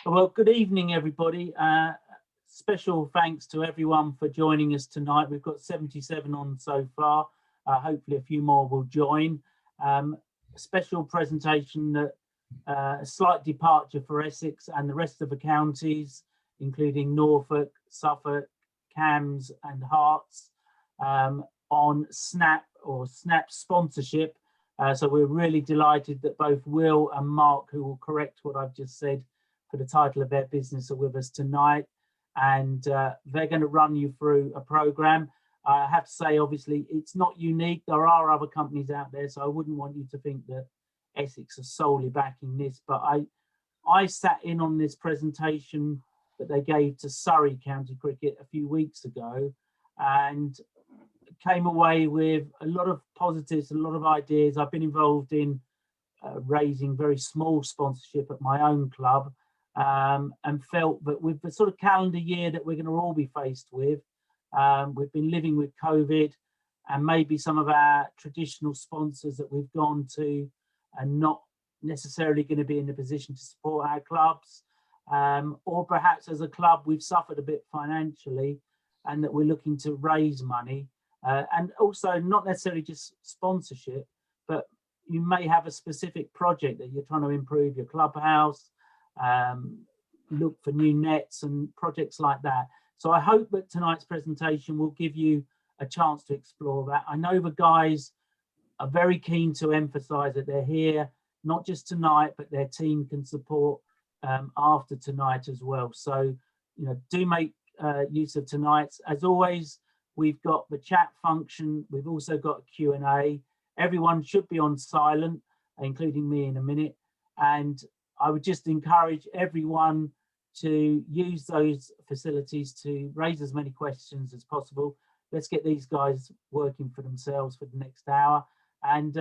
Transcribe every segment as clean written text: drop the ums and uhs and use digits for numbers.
Well, good evening, everybody. Special thanks to everyone for joining us tonight. We've got 77 on so far. Hopefully a few more will join. A special presentation that a slight departure for Essex and the rest of the counties, including Norfolk, Suffolk, Cambs and Herts, on Snap sponsorship. So we're really delighted that both Will and Mark, who will correct what I've just said for the title of their business, are with us tonight. And they're going to run you through a program. I have to say, obviously, it's not unique. There are other companies out there, so I wouldn't want you to think that Essex are solely backing this. But I sat in on this presentation that they gave to Surrey County Cricket a few weeks ago and came away with a lot of positives, a lot of ideas. I've been involved in raising very small sponsorship at my own club. And felt that with the sort of calendar year that we're going to all be faced with, we've been living with COVID, and maybe some of our traditional sponsors that we've gone to are not necessarily going to be in a position to support our clubs, or perhaps as a club we've suffered a bit financially and that we're looking to raise money, and also not necessarily just sponsorship, but you may have a specific project that you're trying to improve your clubhouse, look for new nets and projects like that. So I hope that tonight's presentation will give you a chance to explore that. I know the guys are very keen to emphasize that they're here, not just tonight, but their team can support after tonight as well. So, do make use of tonight's. As always, we've got the chat function. We've also got a Q&A. Everyone should be on silent, including me in a minute. And I would just encourage everyone to use those facilities to raise as many questions as possible. Let's get these guys working for themselves for the next hour. And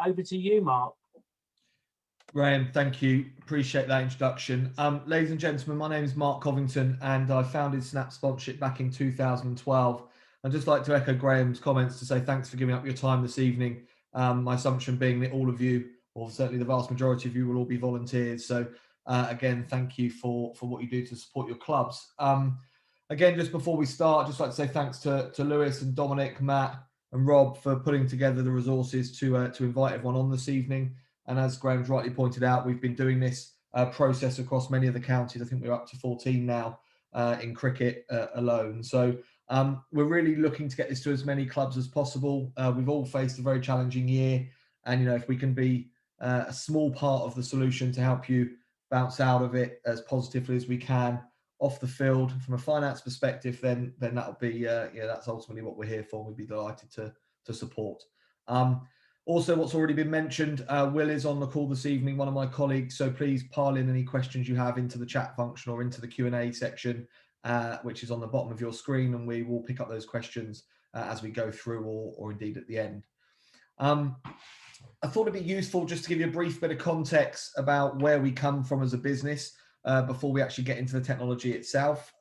over to you, Mark. Graham, thank you. Appreciate that introduction. Ladies and gentlemen, my name is Mark Covington and I founded Snap Sponsorship back in 2012. I'd just like to echo Graham's comments to say thanks for giving up your time this evening. My assumption being that all of you, or certainly the vast majority of you, will all be volunteers. So again, thank you for what you do to support your clubs. Again, just before we start, I'd just like to say thanks to Lewis and Dominic, Matt and Rob for putting together the resources to invite everyone on this evening. And as Graham's rightly pointed out, we've been doing this process across many of the counties. I think we're up to 14 now in cricket alone. So we're really looking to get this to as many clubs as possible. We've all faced a very challenging year. And, if we can be a small part of the solution to help you bounce out of it as positively as we can off the field from a finance perspective, then that'll be that's ultimately what we're here for. We'd be delighted to support. Also, what's already been mentioned, Will is on the call this evening, one of my colleagues. So please pile in any questions you have into the chat function or into the Q&A section, which is on the bottom of your screen, and we will pick up those questions as we go through, or indeed at the end. I thought it'd be useful just to give you a brief bit of context about where we come from as a business before we actually get into the technology itself.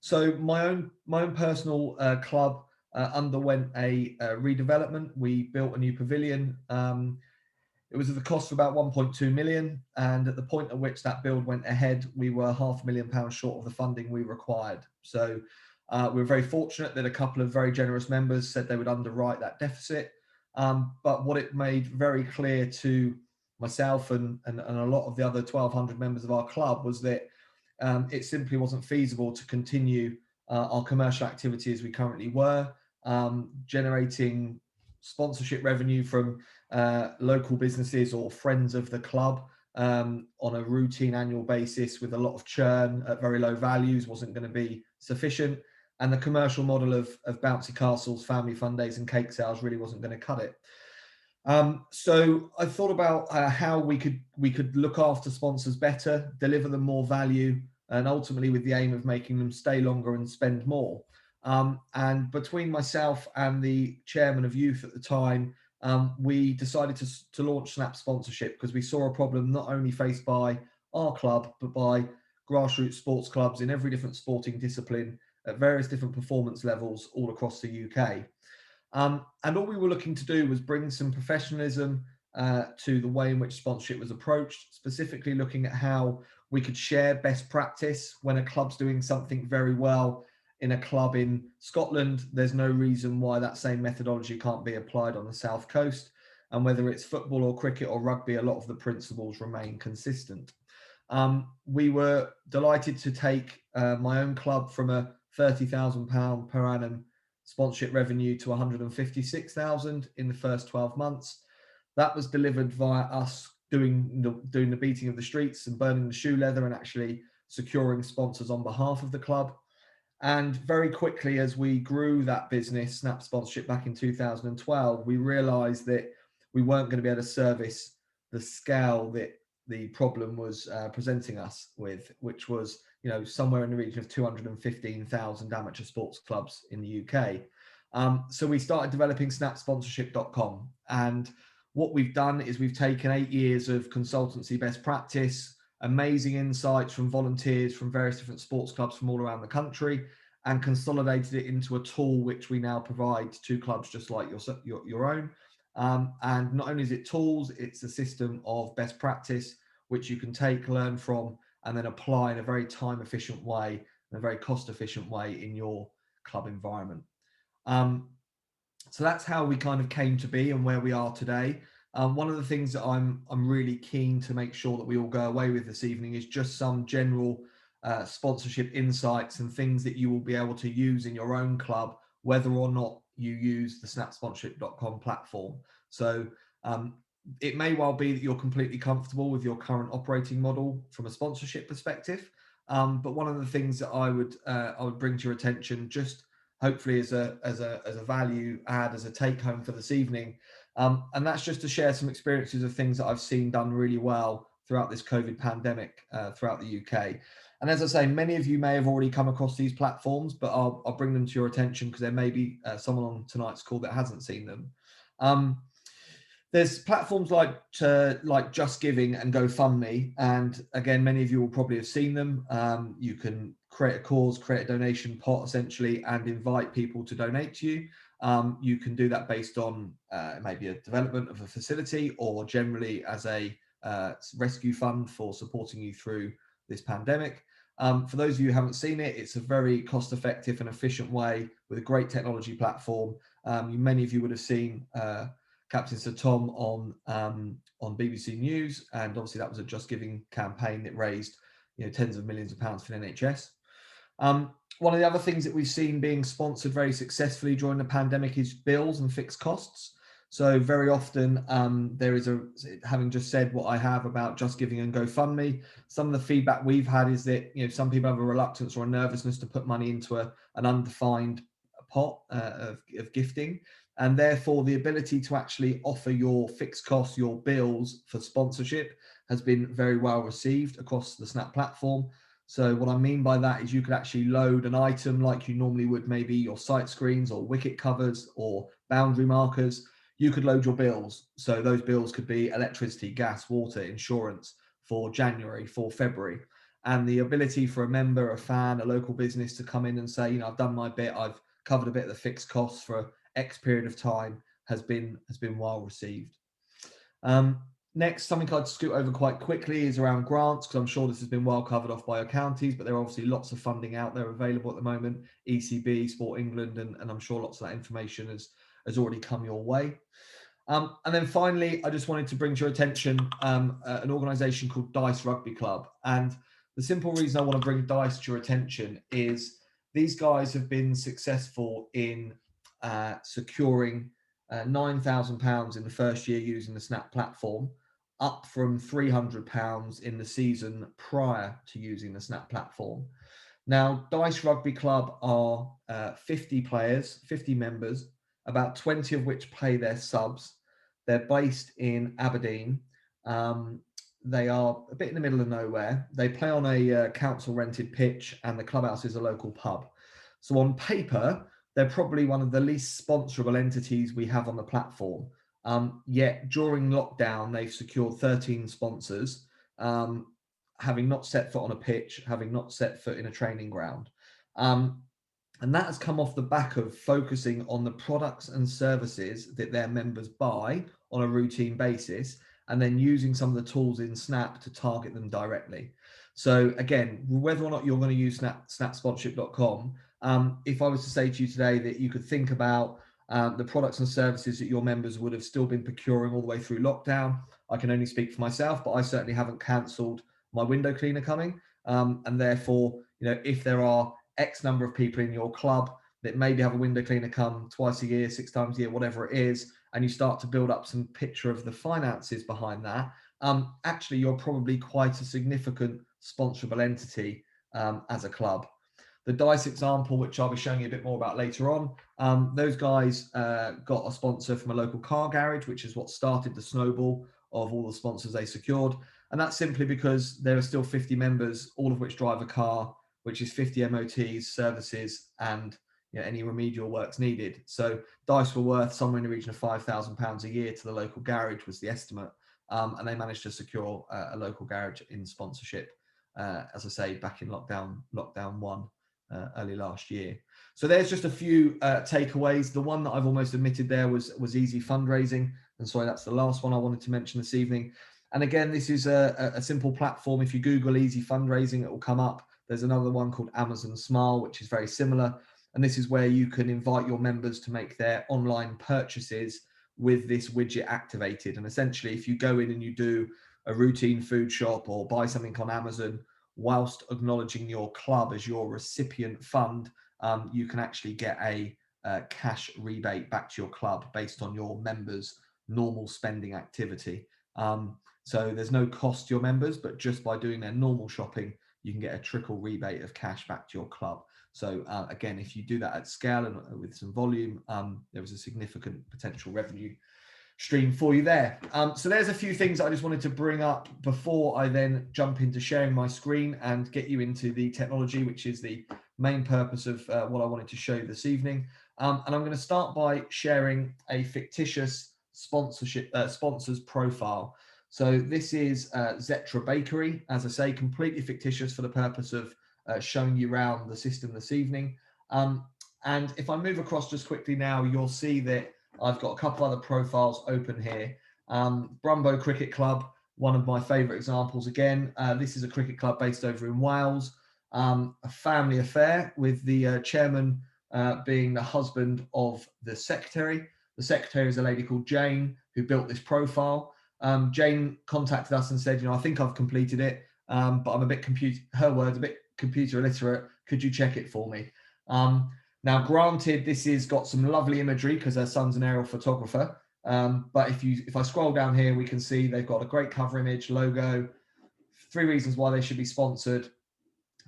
So my own personal club underwent a redevelopment. We built a new pavilion. It was at the cost of about 1.2 million. And at the point at which that build went ahead, we were £500,000 short of the funding we required. So we were very fortunate that a couple of very generous members said they would underwrite that deficit. But what it made very clear to myself and a lot of the other 1,200 members of our club was that it simply wasn't feasible to continue our commercial activity as we currently were, generating sponsorship revenue from local businesses or friends of the club on a routine annual basis with a lot of churn at very low values wasn't going to be sufficient. And the commercial model of bouncy castles, family fun days and cake sales really wasn't going to cut it. So I thought about how we could look after sponsors better, deliver them more value, and ultimately with the aim of making them stay longer and spend more. And between myself and the chairman of youth at the time, we decided to launch Snap Sponsorship because we saw a problem not only faced by our club, but by grassroots sports clubs in every different sporting discipline at various different performance levels all across the UK. And all we were looking to do was bring some professionalism to the way in which sponsorship was approached, specifically looking at how we could share best practice. When a club's doing something very well in a club in Scotland, there's no reason why that same methodology can't be applied on the South Coast. And whether it's football or cricket or rugby, a lot of the principles remain consistent. We were delighted to take my own club from a £30,000 per annum sponsorship revenue to 156,000 in the first 12 months. That was delivered via us doing the beating of the streets and burning the shoe leather and actually securing sponsors on behalf of the club. And very quickly, as we grew that business, Snap Sponsorship, back in 2012, we realized that we weren't going to be able to service the scale that the problem was presenting us with, which was, somewhere in the region of 215,000 amateur sports clubs in the UK. So we started developing snapsponsorship.com. And what we've done is we've taken 8 years of consultancy best practice, amazing insights from volunteers from various different sports clubs from all around the country, and consolidated it into a tool which we now provide to clubs just like your own. And not only is it tools, it's a system of best practice which you can take, learn from, and then apply in a very time efficient way, in a very cost efficient way in your club environment. So that's how we kind of came to be and where we are today. One of the things that I'm really keen to make sure that we all go away with this evening is just some general sponsorship insights and things that you will be able to use in your own club, whether or not you use the snapsponsorship.com platform. So it may well be that you're completely comfortable with your current operating model from a sponsorship perspective, but one of the things that I would bring to your attention, just hopefully as a value add, as a take home for this evening, and that's just to share some experiences of things that I've seen done really well throughout this COVID pandemic throughout the UK. And as I say, many of you may have already come across these platforms, but I'll bring them to your attention because there may be someone on tonight's call that hasn't seen them. There's platforms like Just Giving and GoFundMe, and again, many of you will probably have seen them. You can create a cause, create a donation pot essentially, and invite people to donate to you. You can do that based on maybe a development of a facility, or generally as a rescue fund for supporting you through this pandemic. For those of you who haven't seen it, it's a very cost-effective and efficient way with a great technology platform. Many of you would have seen Captain Sir Tom on BBC News, and obviously that was a Just Giving campaign that raised tens of millions of pounds for the NHS. One of the other things that we've seen being sponsored very successfully during the pandemic is bills and fixed costs. So very often there is having just said what I have about Just Giving and GoFundMe, some of the feedback we've had is that some people have a reluctance or a nervousness to put money into an undefined pot of gifting. And therefore, the ability to actually offer your fixed costs, your bills for sponsorship has been very well received across the Snap platform. So what I mean by that is you could actually load an item like you normally would, maybe your sight screens or wicket covers or boundary markers. You could load your bills. So those bills could be electricity, gas, water, insurance for January, for February. And the ability for a member, a fan, a local business to come in and say, I've done my bit, I've covered a bit of the fixed costs for X period of time has been well received. Next, something I'd scoot over quite quickly is around grants, because I'm sure this has been well covered off by your counties, but there are obviously lots of funding out there available at the moment, ECB, Sport England, and I'm sure lots of that information has already come your way. And then finally, I just wanted to bring to your attention an organisation called Dice Rugby Club. And the simple reason I want to bring Dice to your attention is these guys have been successful in securing £9,000 in the first year using the Snap platform, up from £300 in the season prior to using the Snap platform. Now, Dice Rugby Club are 50 players, 50 members, about 20 of which play their subs. They're based in Aberdeen. They are a bit in the middle of nowhere. They play on a council rented pitch, and the clubhouse is a local pub. So on paper, they're probably one of the least sponsorable entities we have on the platform. Yet during lockdown, they've secured 13 sponsors, having not set foot on a pitch, having not set foot in a training ground. And that has come off the back of focusing on the products and services that their members buy on a routine basis, and then using some of the tools in Snap to target them directly. So again, whether or not you're going to use snapsponsorship.com, if I was to say to you today that you could think about the products and services that your members would have still been procuring all the way through lockdown, I can only speak for myself, but I certainly haven't cancelled my window cleaner coming. And therefore, if there are X number of people in your club that maybe have a window cleaner come twice a year, 6 times a year, whatever it is, and you start to build up some picture of the finances behind that, actually you're probably quite a significant sponsorable entity as a club. The Dice example, which I'll be showing you a bit more about later on, those guys got a sponsor from a local car garage, which is what started the snowball of all the sponsors they secured. And that's simply because there are still 50 members, all of which drive a car, which is 50 MOTs, services, and any remedial works needed. So Dice were worth somewhere in the region of £5,000 a year to the local garage was the estimate. And they managed to secure a local garage in sponsorship, as I say, back in lockdown 1 early last year. So there's just a few takeaways. The one that I've almost omitted there was easy fundraising. And sorry, that's the last one I wanted to mention this evening. And again, this is a simple platform. If you Google easy fundraising, it will come up. There's another one called Amazon Smile, which is very similar. And this is where you can invite your members to make their online purchases with this widget activated. And essentially, if you go in and you do a routine food shop or buy something on Amazon, whilst acknowledging your club as your recipient fund, you can actually get a cash rebate back to your club based on your members' normal spending activity. So there's no cost to your members, but just by doing their normal shopping, you can get a trickle rebate of cash back to your club. So again, if you do that at scale and with some volume, there is a significant potential revenue stream for you there. So there's a few things I just wanted to bring up before I then jump into sharing my screen and get you into the technology, which is the main purpose of what I wanted to show you this evening. And I'm going to start by sharing a fictitious sponsor's profile. So this is Zetra Bakery, as I say, completely fictitious for the purpose of showing you around the system this evening. And if I move across just quickly now, you'll see that I've got a couple other profiles open here. Brambo Cricket Club, one of my favourite examples again. This is a cricket club based over in Wales, a family affair with the chairman being the husband of the secretary. The secretary is a lady called Jane who built this profile. Jane contacted us and said, I think I've completed it, but I'm a bit computer illiterate. Could you check it for me? Now, granted, this has got some lovely imagery because her son's an aerial photographer. But if I scroll down here, we can see they've got a great cover image, logo, 3 reasons why they should be sponsored.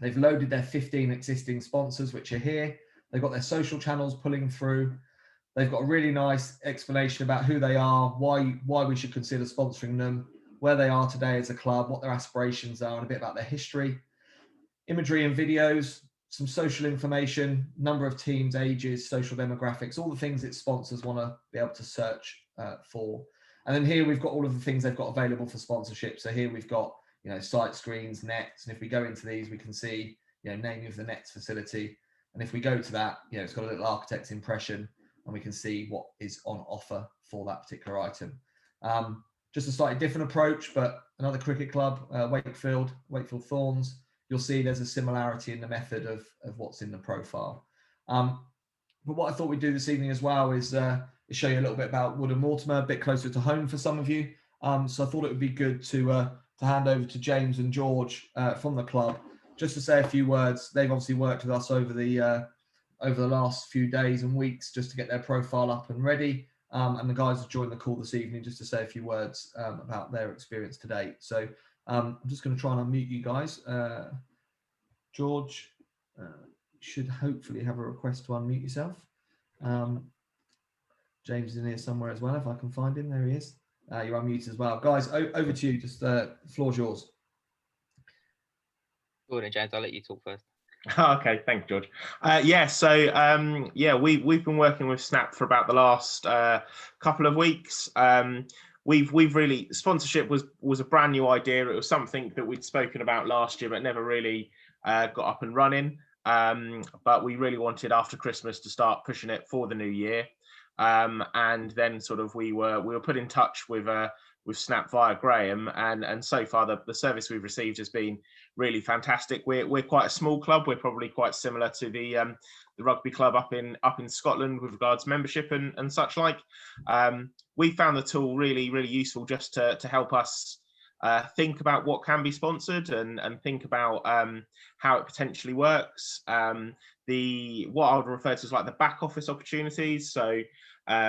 They've loaded their 15 existing sponsors, which are here. They've got their social channels pulling through. They've got a really nice explanation about who they are, why we should consider sponsoring them, where they are today as a club, what their aspirations are, and a bit about their history. Imagery and videos, some social information, number of teams, ages, social demographics, all the things that sponsors want to be able to search for. And then here we've got all of the things they've got available for sponsorship. So here we've got, site screens, nets. And if we go into these, we can see, naming of the nets facility. And if we go to that, it's got a little architect's impression and we can see what is on offer for that particular item. Just a slightly different approach, but another cricket club, Wakefield Thorns. You'll see there's a similarity in the method of what's in the profile. But what I thought we'd do this evening as well is show you a little bit about Wood and Mortimer, a bit closer to home for some of you. So I thought it would be good to hand over to James and George from the club, just to say a few words. They've obviously worked with us over the last few days and weeks just to get their profile up and ready. And the guys have joined the call this evening just to say a few words about their experience to date. So I'm just going to try and unmute you guys. George should hopefully have a request to unmute yourself. James is in here somewhere as well, if I can find him. There he is. You're unmuted as well. Guys, over to you. Just the floor's yours. Go on, James. I'll let you talk first. Okay, thanks, George. We've been working with Snap for about the last couple of weeks. We've really, sponsorship was a brand new idea. It was something that we'd spoken about last year, but never really got up and running. But we really wanted after Christmas to start pushing it for the new year. and then sort of we were put in touch with Snap via Graham, and so far the service we've received has been really fantastic. We're quite a small club. We're probably quite similar to the rugby club up in Scotland with regards to membership and such like. We found the tool really useful just to help us think about what can be sponsored and think about how it potentially works. What I would refer to as like the back office opportunities. So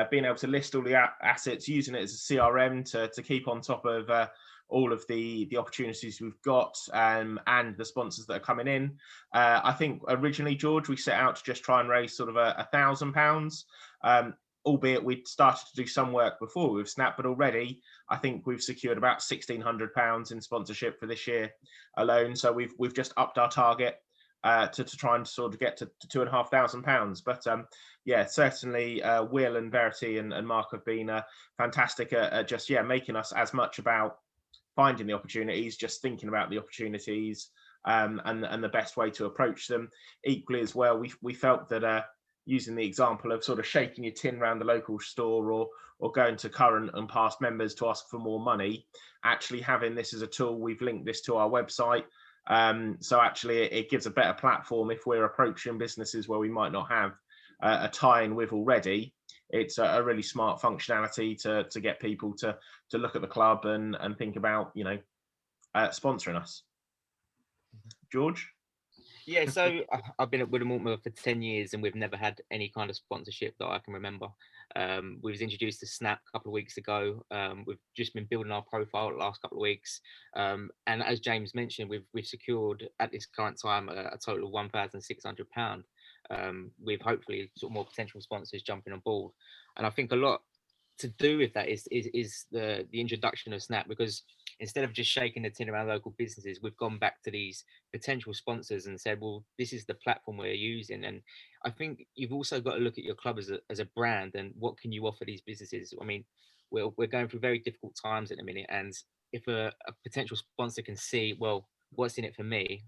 being able to list all the assets, using it as a CRM to keep on top of all of the opportunities we've got and the sponsors that are coming in. I think originally, George, we set out to just try and raise sort of £1,000, albeit we'd started to do some work before with Snap, but already I think we've secured about £1,600 in sponsorship for this year alone. So we've just upped our target to try and sort of get to £2,500. But yeah, certainly Will and Verity and Mark have been fantastic at just making us as much about finding the opportunities, just thinking about the opportunities and the best way to approach them. Equally as well, we felt that using the example of sort of shaking your tin around the local store or going to current and past members to ask for more money, actually having this as a tool, we've linked this to our website. So actually it gives a better platform if we're approaching businesses where we might not have a tie-in with already. It's a really smart functionality to get people to look at the club and think about, sponsoring us. George? Yeah, so I've been at Woodham Mortimer for 10 years and we've never had any kind of sponsorship that I can remember. We was introduced to Snap a couple of weeks ago. We've just been building our profile the last couple of weeks. And as James mentioned, we've secured at this current time a total of £1,600 with hopefully sort of more potential sponsors jumping on board. And I think a lot to do with that is the introduction of Snap, because instead of just shaking the tin around local businesses, we've gone back to these potential sponsors and said, well, this is the platform we're using. And I think you've also got to look at your club as a brand and what can you offer these businesses. I mean, we're going through very difficult times at the minute, and if a potential sponsor can see, well, what's in it for me,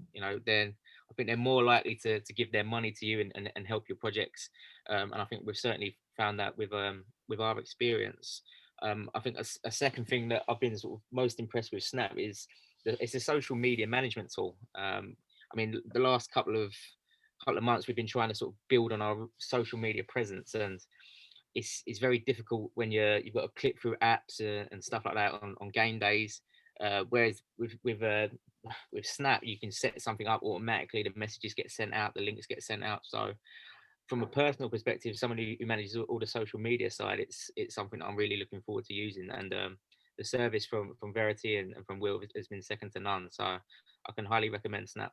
then I think they're more likely to give their money to you and help your projects. And I think we've certainly found that with our experience. I think a second thing that I've been sort of most impressed with Snap is it's a social media management tool. I mean, the last couple of months we've been trying to sort of build on our social media presence, and it's very difficult when you've got to click through apps and stuff like that on game days. Whereas with Snap, you can set something up automatically. The messages get sent out, the links get sent out. So from a personal perspective, someone who manages all the social media side, it's something I'm really looking forward to using. And the service from Verity and from Will has been second to none. So I can highly recommend Snap.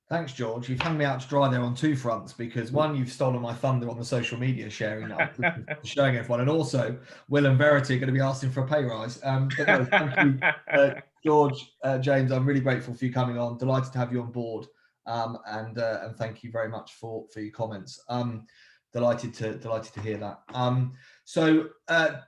Thanks, George. You've hung me out to dry there on two fronts, because one, you've stolen my thunder on the social media sharing that I'm showing everyone, and also Will and Verity are going to be asking for a pay rise. But no, thank you, George, James. I'm really grateful for you coming on. Delighted to have you on board, and thank you very much for your comments. Delighted to hear that. So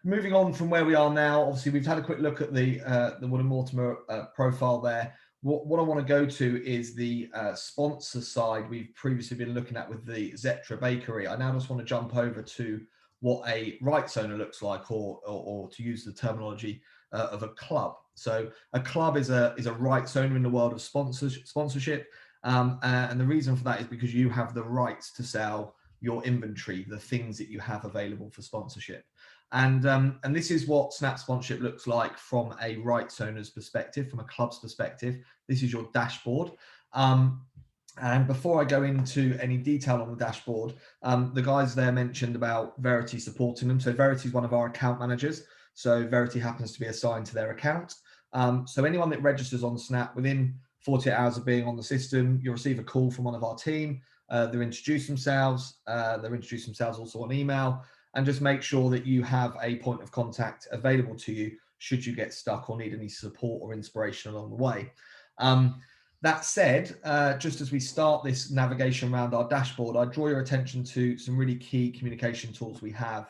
moving on from where we are now, obviously we've had a quick look at the Woodham Mortimer profile there. What I want to go to is the sponsor side we've previously been looking at with the Zetra Bakery. I now just want to jump over to what a rights owner looks like, or to use the terminology of a club. So a club is a rights owner in the world of sponsorship, and the reason for that is because you have the rights to sell your inventory, the things that you have available for sponsorship. And this is what Snap sponsorship looks like from a rights owner's perspective, from a club's perspective. This is your dashboard. And before I go into any detail on the dashboard, the guys there mentioned about Verity supporting them. So Verity is one of our account managers. So Verity happens to be assigned to their account. So anyone that registers on Snap within 48 hours of being on the system, you'll receive a call from one of our team. They'll introduce themselves. They'll introduce themselves also on email, and just make sure that you have a point of contact available to you should you get stuck or need any support or inspiration along the way. That said, just as we start this navigation around our dashboard, I draw your attention to some really key communication tools we have.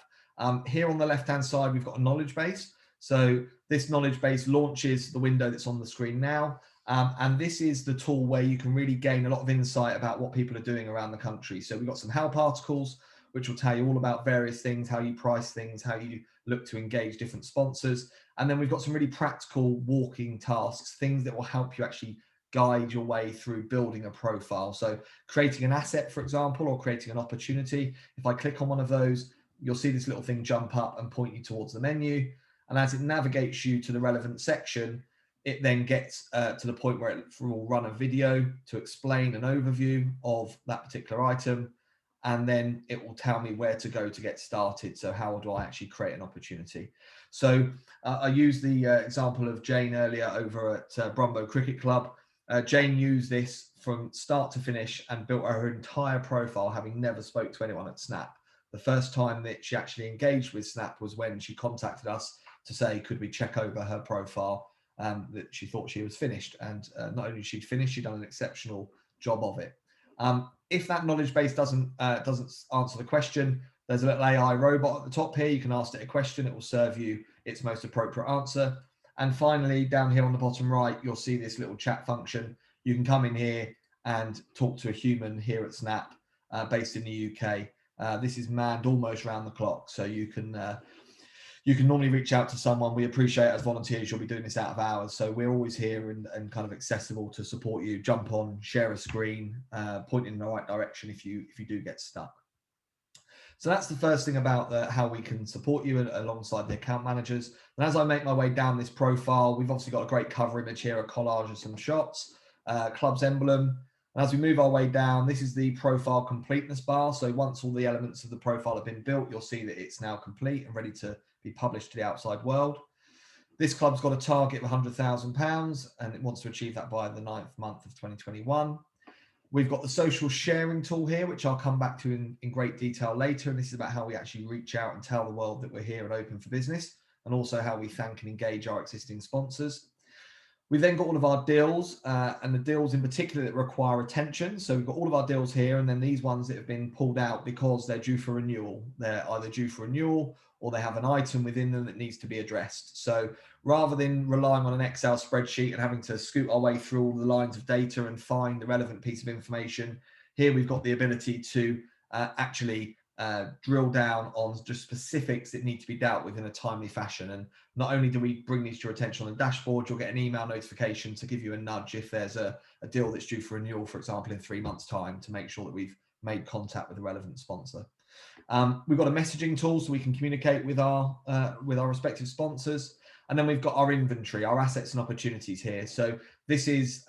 Here on the left-hand side, we've got a knowledge base. So this knowledge base launches the window that's on the screen now. And this is the tool where you can really gain a lot of insight about what people are doing around the country. So we've got some help articles. which will tell you all about various things, how you price things, how you look to engage different sponsors. And then we've got some really practical walking tasks, things that will help you actually guide your way through building a profile. So creating an asset, for example, or creating an opportunity. If I click on one of those, you'll see this little thing jump up and point you towards the menu. And as it navigates you to the relevant section, it then gets to the point where it will run a video to explain an overview of that particular item. And then it will tell me where to go to get started. So how do I actually create an opportunity? So I used the example of Jane earlier over at Brambo Cricket Club. Jane used this from start to finish and built her entire profile, having never spoke to anyone at Snap. The first time that she actually engaged with Snap was when she contacted us to say, could we check over her profile, that she thought she was finished. And not only she'd finished, she'd done an exceptional job of it. If that knowledge base doesn't answer the question, there's a little AI robot at the top here. You can ask it a question. It will serve you its most appropriate answer. And finally, down here on the bottom right, you'll see this little chat function. You can come in here and talk to a human here at Snap, based in the UK. This is manned almost round the clock, so you can normally reach out to someone. We appreciate as volunteers, you'll be doing this out of hours, so we're always here and kind of accessible to support you. Jump on, share a screen, point in the right direction if you do get stuck. So that's the first thing about how we can support you alongside the account managers. And as I make my way down this profile, we've obviously got a great cover image here, a collage of some shots, club's emblem. And as we move our way down, this is the profile completeness bar. So once all the elements of the profile have been built, you'll see that it's now complete and ready to be published to the outside world. This club's got a target of £100,000 and it wants to achieve that by the 9th month of 2021. We've got the social sharing tool here, which I'll come back to in great detail later. And this is about how we actually reach out and tell the world that we're here and open for business, and also how we thank and engage our existing sponsors. We've then got all of our deals, and the deals in particular that require attention. So we've got all of our deals here, and then these ones that have been pulled out because they're due for renewal. They're either due for renewal or they have an item within them that needs to be addressed. So rather than relying on an Excel spreadsheet and having to scoot our way through all the lines of data and find the relevant piece of information, here we've got the ability to actually drill down on just specifics that need to be dealt with in a timely fashion. And not only do we bring these to your attention on the dashboard, you'll get an email notification to give you a nudge if there's a deal that's due for renewal, for example, in 3 months' time, to make sure that we've made contact with the relevant sponsor. We've got a messaging tool so we can communicate with our respective sponsors. And then we've got our inventory, our assets and opportunities here. So this is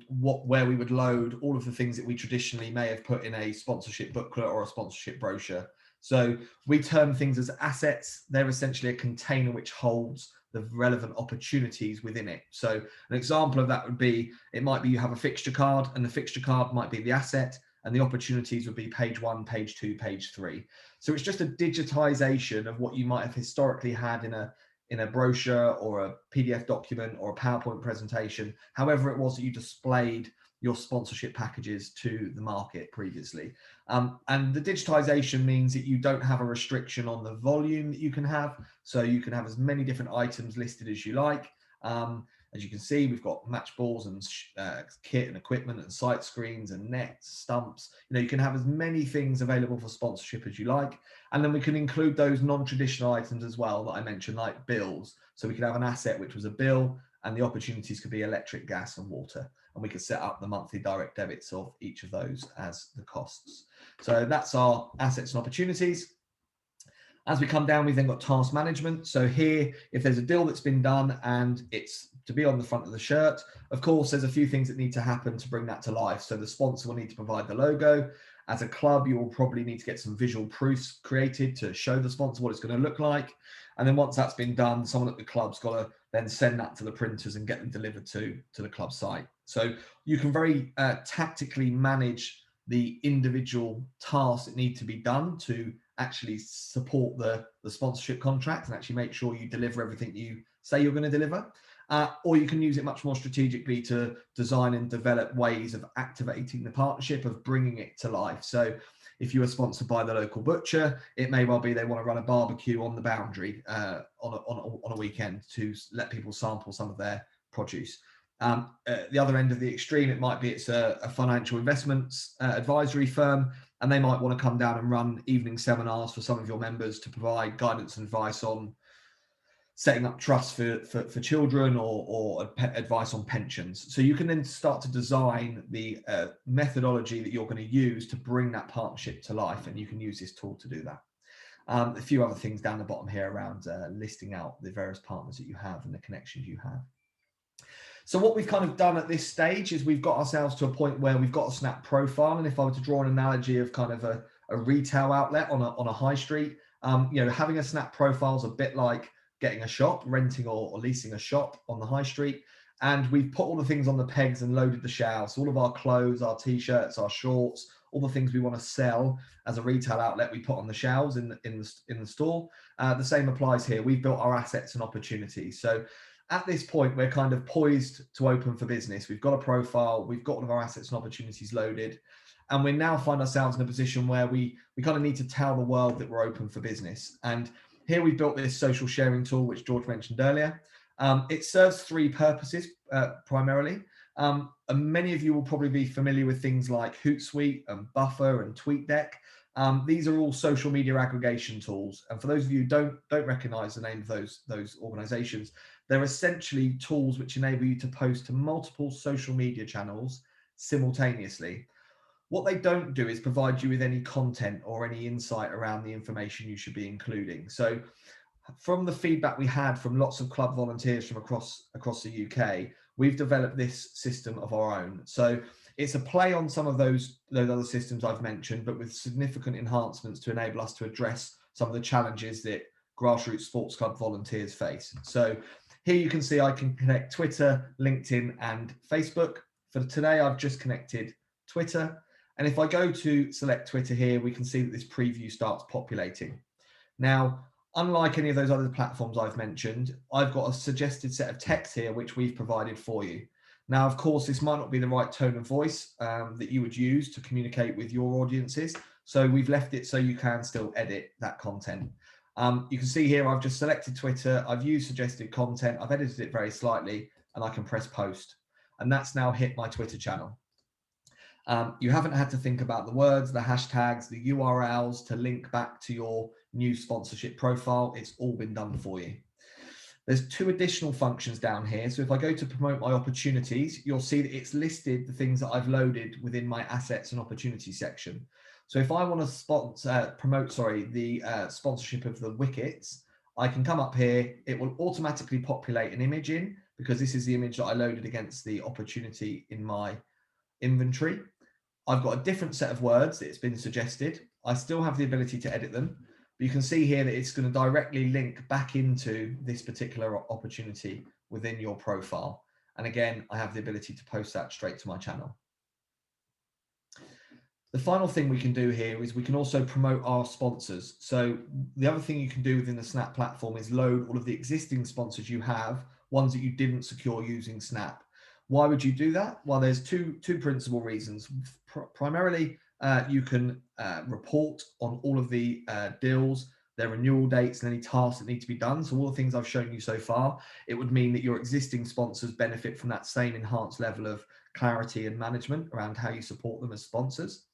where we would load all of the things that we traditionally may have put in a sponsorship booklet or a sponsorship brochure. So we term things as assets. They're essentially a container which holds the relevant opportunities within it. So an example of that would be, it might be you have a fixture card, and the fixture card might be the asset, and the opportunities would be page 1, page 2, page 3. So it's just a digitization of what you might have historically had in a brochure or a PDF document or a PowerPoint presentation, however it was that you displayed your sponsorship packages to the market previously. And the digitization means that you don't have a restriction on the volume that you can have. So you can have as many different items listed as you like. As you can see, we've got match balls and kit and equipment and sight screens and nets, stumps. You know, you can have as many things available for sponsorship as you like. And then we can include those non-traditional items as well that I mentioned, like bills. So we could have an asset which was a bill, and the opportunities could be electric, gas and water. And we could set up the monthly direct debits of each of those as the costs. So that's our assets and opportunities. As we come down, we've then got task management. So here, if there's a deal that's been done and it's to be on the front of the shirt, of course, there's a few things that need to happen to bring that to life. So the sponsor will need to provide the logo. As a club, you will probably need to get some visual proofs created to show the sponsor what it's going to look like. And then once that's been done, someone at the club's got to then send that to the printers and get them delivered to the club site. So you can very tactically manage the individual tasks that need to be done to actually support the sponsorship contract and actually make sure you deliver everything you say you're going to deliver. Or you can use it much more strategically to design and develop ways of activating the partnership, of bringing it to life. So if you are sponsored by the local butcher, it may well be they want to run a barbecue on the boundary on a weekend to let people sample some of their produce. The other end of the extreme, it might be it's a financial investments advisory firm, and they might want to come down and run evening seminars for some of your members to provide guidance and advice on setting up trusts for children, or advice on pensions. So you can then start to design the methodology that you're going to use to bring that partnership to life, and you can use this tool to do that. A few other things down the bottom here around listing out the various partners that you have and the connections you have. So what we've kind of done at this stage is we've got ourselves to a point where we've got a Snap profile. And if I were to draw an analogy of kind of a retail outlet on a high street, having a Snap profile is a bit like getting a shop, renting or leasing a shop on the high street. And we've put all the things on the pegs and loaded the shelves. All of our clothes, our t-shirts, our shorts, all the things we want to sell as a retail outlet, we put on the shelves in the store. The same applies here. We've built our assets and opportunities. So at this point, we're kind of poised to open for business. We've got a profile, we've got all of our assets and opportunities loaded, and we now find ourselves in a position where we kind of need to tell the world that we're open for business. And here we've built this social sharing tool, which George mentioned earlier. It serves three purposes primarily. And many of you will probably be familiar with things like Hootsuite and Buffer and TweetDeck. These are all social media aggregation tools. And for those of you who don't recognize the name of those organizations, they're essentially tools which enable you to post to multiple social media channels simultaneously. What they don't do is provide you with any content or any insight around the information you should be including. So from the feedback we had from lots of club volunteers from across the UK, we've developed this system of our own. So it's a play on some of those other systems I've mentioned, but with significant enhancements to enable us to address some of the challenges that grassroots sports club volunteers face. So here you can see I can connect Twitter, LinkedIn, and Facebook. For today, I've just connected Twitter. And if I go to select Twitter here, we can see that this preview starts populating. Now, unlike any of those other platforms I've mentioned, I've got a suggested set of text here, which we've provided for you. Now, of course, this might not be the right tone of voice that you would use to communicate with your audiences. So we've left it so you can still edit that content. You can see here, I've just selected Twitter. I've used suggested content. I've edited it very slightly, and I can press post. And that's now hit my Twitter channel. You haven't had to think about the words, the hashtags, the URLs to link back to your new sponsorship profile. It's all been done for you. There's two additional functions down here. So if I go to promote my opportunities, you'll see that it's listed the things that I've loaded within my assets and opportunities section. So if I want to promote the sponsorship of the wickets, I can come up here. It will automatically populate an image in, because this is the image that I loaded against the opportunity in my inventory. I've got a different set of words that's been suggested. I still have the ability to edit them, but you can see here that it's going to directly link back into this particular opportunity within your profile. And again, I have the ability to post that straight to my channel. The final thing we can do here is we can also promote our sponsors. So the other thing you can do within the Snap platform is load all of the existing sponsors you have, ones that you didn't secure using Snap. Why would you do that? Well, there's two principal reasons. Primarily, you can report on all of the deals, their renewal dates, and any tasks that need to be done. So all the things I've shown you so far, it would mean that your existing sponsors benefit from that same enhanced level of clarity and management around how you support them as sponsors.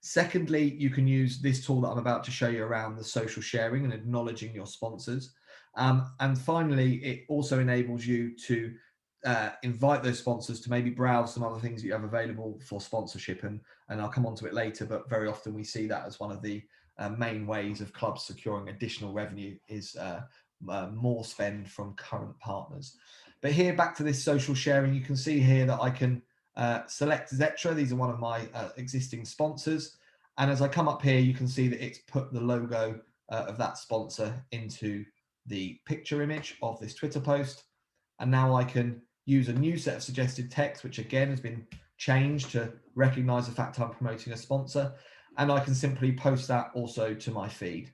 Secondly, you can use this tool that I'm about to show you around the social sharing and acknowledging your sponsors. And finally, it also enables you to invite those sponsors to maybe browse some other things that you have available for sponsorship. And I'll come on to it later, but very often we see that as one of the main ways of clubs securing additional revenue is more spend from current partners. But here, back to this social sharing, you can see here that I can select Zetra. These are one of my existing sponsors. And as I come up here, you can see that it's put the logo of that sponsor into the picture image of this Twitter post. And now I can use a new set of suggested text, which again has been changed to recognize the fact I'm promoting a sponsor. And I can simply post that also to my feed.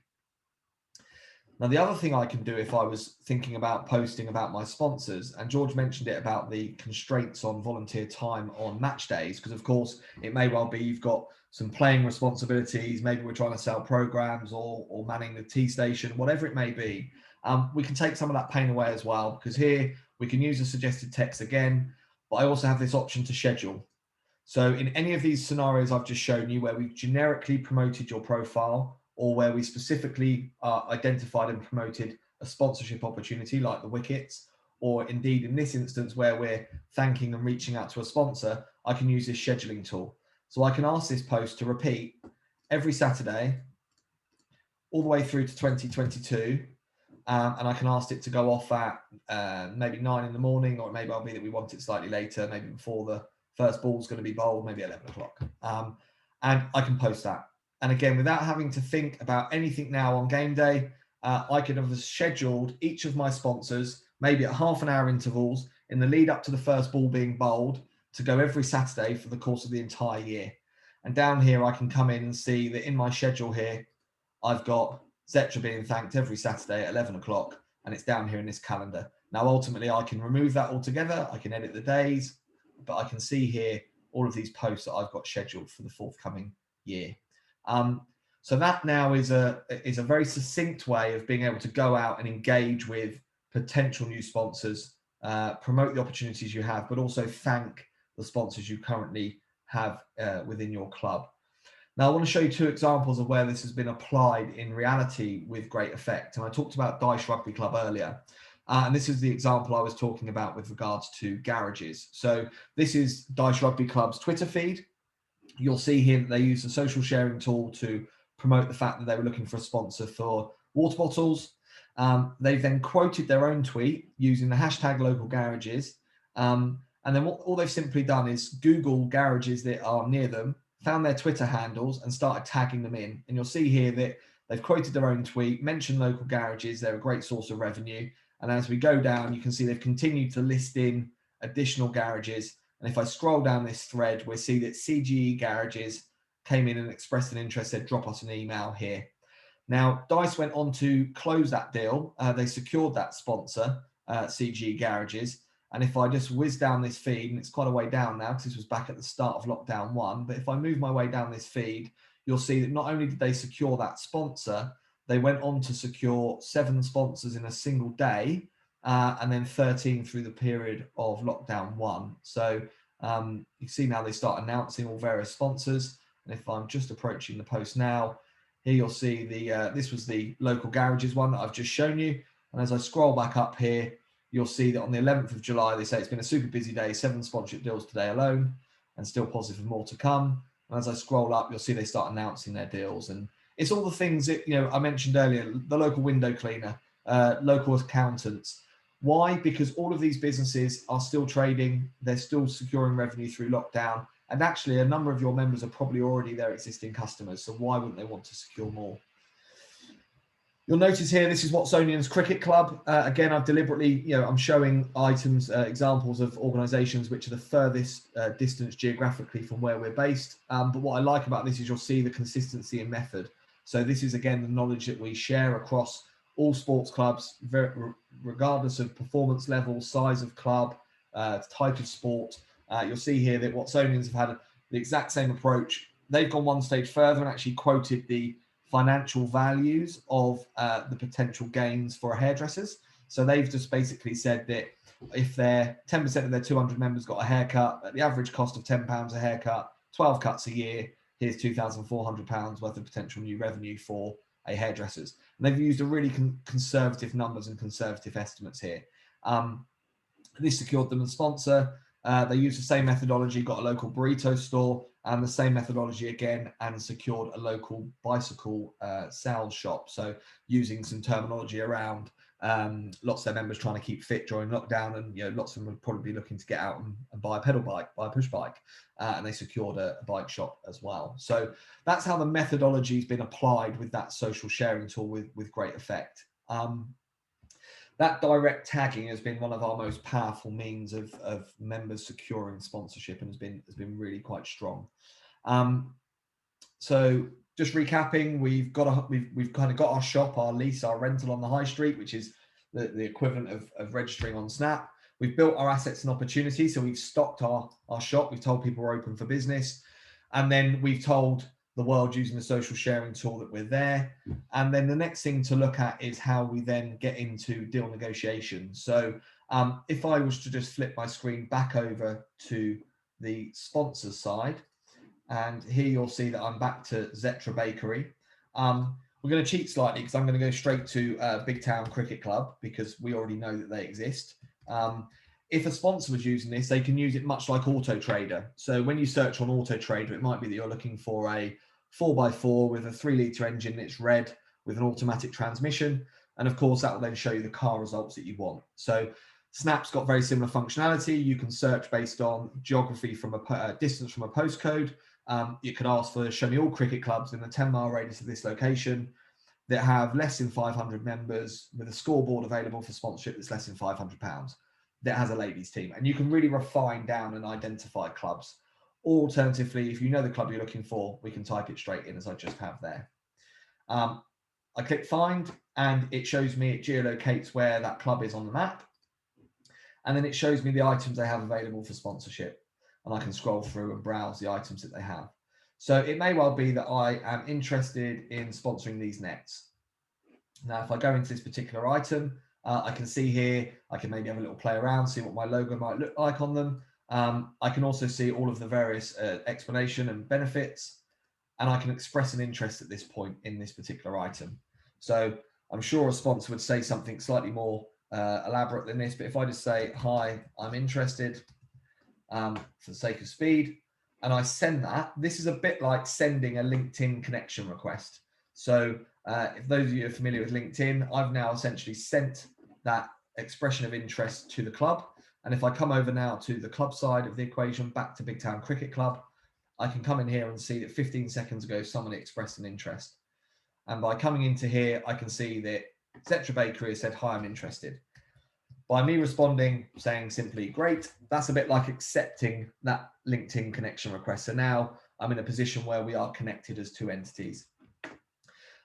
Now, the other thing I can do if I was thinking about posting about my sponsors, and George mentioned it about the constraints on volunteer time on match days, because of course it may well be you've got some playing responsibilities, maybe we're trying to sell programs or manning the tea station, whatever it may be. We can take some of that pain away as well, because here we can use the suggested text again. but I also have this option to schedule. So in any of these scenarios I've just shown you, where we've generically promoted your profile, or where we specifically identified and promoted a sponsorship opportunity like the wickets, or indeed in this instance where we're thanking and reaching out to a sponsor, I can use this scheduling tool. So I can ask this post to repeat every Saturday all the way through to 2022. And I can ask it to go off at maybe 9 in the morning, or maybe I'll be that we want it slightly later, maybe before the first ball's going to be bowled, maybe 11 o'clock. And I can post that. And again, without having to think about anything now on game day, I could have scheduled each of my sponsors, maybe at half an hour intervals in the lead up to the first ball being bowled, to go every Saturday for the course of the entire year. And down here, I can come in and see that in my schedule here, I've got Zetra being thanked every Saturday at 11 o'clock, and it's down here in this calendar. Now, ultimately, I can remove that altogether. I can edit the days, but I can see here all of these posts that I've got scheduled for the forthcoming year. So that now is a very succinct way of being able to go out and engage with potential new sponsors, promote the opportunities you have, but also thank the sponsors you currently have within your club. Now, I want to show you two examples of where this has been applied in reality with great effect. And I talked about Dice Rugby Club earlier. And this is the example I was talking about with regards to garages. So this is Dice Rugby Club's Twitter feed. You'll see here that they use the social sharing tool to promote the fact that they were looking for a sponsor for water bottles. They've then quoted their own tweet using the hashtag local garages. And then all they've simply done is Google garages that are near them, found their Twitter handles and started tagging them in. And you'll see here that they've quoted their own tweet, mentioned local garages. They're a great source of revenue. And as we go down, you can see they've continued to list in additional garages. And if I scroll down this thread, we'll see that CGE Garages came in and expressed an interest, said, drop us an email here. Now, Dice went on to close that deal. They secured that sponsor, CGE Garages. And if I just whiz down this feed, and it's quite a way down now because this was back at the start of lockdown 1, but if I move my way down this feed, you'll see that not only did they secure that sponsor, they went on to secure 7 sponsors in a single day, and then 13 through the period of lockdown 1. So you see now they start announcing all various sponsors. And if I'm just approaching the post now, here you'll see this was the local garages one that I've just shown you. And as I scroll back up here, you'll see that on the 11th of July, they say it's been a super busy day, 7 sponsorship deals today alone, and still positive for more to come. And as I scroll up, you'll see they start announcing their deals. And it's all the things that, I mentioned earlier, the local window cleaner, local accountants. Why? Because all of these businesses are still trading. They're still securing revenue through lockdown. And actually, a number of your members are probably already their existing customers. So why wouldn't they want to secure more? You'll notice here, this is Watsonians Cricket Club. Again, I've deliberately, I'm showing items, examples of organisations which are the furthest distance geographically from where we're based. But what I like about this is you'll see the consistency and method. So this is, again, the knowledge that we share across all sports clubs, regardless of performance level, size of club, type of sport. You'll see here that Watsonians have had the exact same approach. They've gone one stage further and actually quoted the financial values of the potential gains for hairdressers. So they've just basically said that if they're 10% of their 200 members got a haircut at the average cost of £10 a haircut, 12 cuts a year, here's £2,400 worth of potential new revenue for a hairdressers. And they've used a really conservative numbers and conservative estimates here. This secured them a sponsor. They used the same methodology, got a local burrito store, and the same methodology again, and secured a local bicycle sales shop. So using some terminology around lots of their members trying to keep fit during lockdown, and lots of them would probably be looking to get out and buy a pedal bike, buy a push bike, and they secured a bike shop as well. So that's how the methodology has been applied with that social sharing tool with great effect. That direct tagging has been one of our most powerful means of members securing sponsorship, and has been really quite strong. So just recapping, we've kind of got our shop, our lease, our rental on the high street, which is the equivalent of registering on Snap. We've built our assets and opportunities. So we've stocked our shop. We've told people we're open for business. And then we've told the world using the social sharing tool that we're there. And then the next thing to look at is how we then get into deal negotiations. So If I was to just flip my screen back over to the sponsors side, and here you'll see that I'm back to Zetra Bakery. We're going to cheat slightly because I'm going to go straight to Big Town Cricket Club because we already know that they exist. If a sponsor was using this, they can use it much like Auto Trader. So when you search on Auto Trader, it might be that you're looking for a 4x4 with a 3-litre engine. It's red with an automatic transmission. And of course, that will then show you the car results that you want. So Snap's got very similar functionality. You can search based on geography from a distance from a postcode. You could ask for show me all cricket clubs in a 10-mile radius of this location that have less than 500 members with a scoreboard available for sponsorship that's less than £500 that has a ladies team. And you can really refine down and identify clubs. Or alternatively, if you know the club you're looking for, we can type it straight in as I just have there. I click find and it shows me, it geolocates where that club is on the map. And then it shows me the items they have available for sponsorship. And I can scroll through and browse the items that they have. So it may well be that I am interested in sponsoring these nets. Now, if I go into this particular item, I can see here, I can maybe have a little play around, see what my logo might look like on them. I can also see all of the various explanation and benefits, and I can express an interest at this point in this particular item. So I'm sure a sponsor would say something slightly more elaborate than this, but if I just say, hi, I'm interested for the sake of speed, and I send that, this is a bit like sending a LinkedIn connection request. So if those of you are familiar with LinkedIn, I've now essentially sent that expression of interest to the club. And if I come over now to the club side of the equation, back to Big Town Cricket Club, I can come in here and see that 15 seconds ago, someone expressed an interest. And by coming into here, I can see that Zetra Bakery has said, hi, I'm interested. By me responding, saying simply, great, that's a bit like accepting that LinkedIn connection request. So now I'm in a position where we are connected as two entities.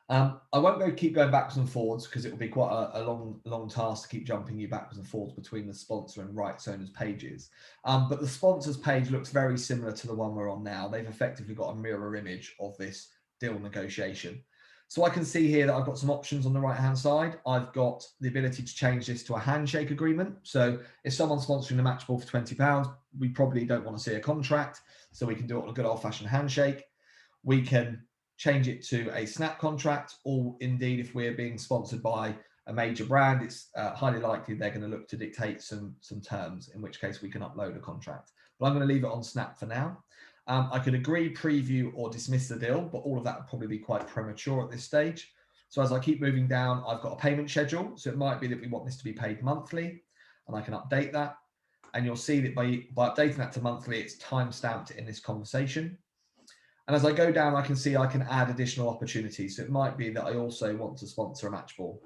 I won't keep going backwards and forwards because it will be quite a long task to keep jumping you backwards and forwards between the sponsor and rights owners pages. But the sponsors page looks very similar to the one we're on now. They've effectively got a mirror image of this deal negotiation. So I can see here that I've got some options on the right-hand side. I've got the ability to change this to a handshake agreement. So if someone's sponsoring the match ball for £20, we probably don't want to see a contract. So we can do it on a good old-fashioned handshake. We can change it to a snap contract, or indeed, if we're being sponsored by a major brand, it's highly likely they're going to look to dictate some terms, in which case we can upload a contract. But I'm going to leave it on snap for now. I could agree, preview, or dismiss the deal, but all of that would probably be quite premature at this stage. So as I keep moving down, I've got a payment schedule. So it might be that we want this to be paid monthly, and I can update that. And you'll see that by updating that to monthly, it's time-stamped in this conversation. And as I go down, I can see I can add additional opportunities. So it might be that I also want to sponsor a match ball,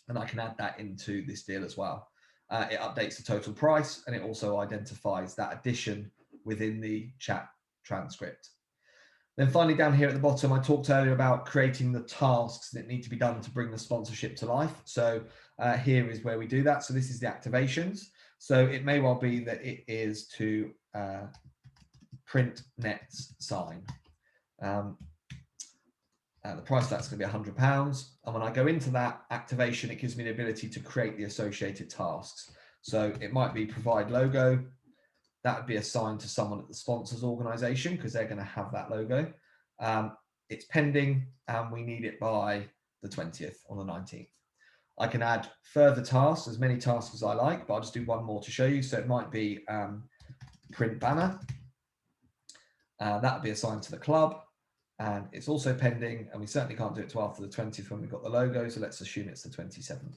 and I can add that into this deal as well. It updates the total price, and it also identifies that addition within the chat transcript. Then finally, down here at the bottom, I talked earlier about creating the tasks that need to be done to bring the sponsorship to life. So here is where we do that. So this is the activations. So it may well be that it is to print nets sign. The price of that's going to be £100. And when I go into that activation, it gives me the ability to create the associated tasks. So it might be provide logo. That would be assigned to someone at the sponsors organization because they're going to have that logo. It's pending and we need it by the 20th on the 19th. I can add further tasks, as many tasks as I like, but I'll just do one more to show you. So it might be print banner. That would be assigned to the club. And it's also pending, and we certainly can't do it till after the 20th when we've got the logo, so let's assume it's the 27th,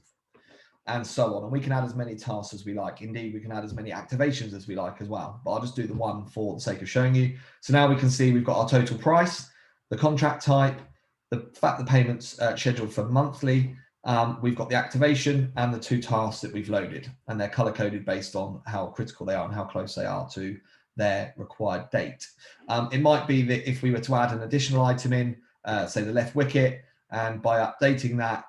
and so on. And we can add as many tasks as we like. Indeed, we can add as many activations as we like as well, but I'll just do the one for the sake of showing you. So now we can see we've got our total price, the contract type, the fact the payment's scheduled for monthly, we've got the activation and the two tasks that we've loaded, and they're color-coded based on how critical they are and how close they are to their required date. It might be that if we were to add an additional item in, say the left wicket, and by updating that,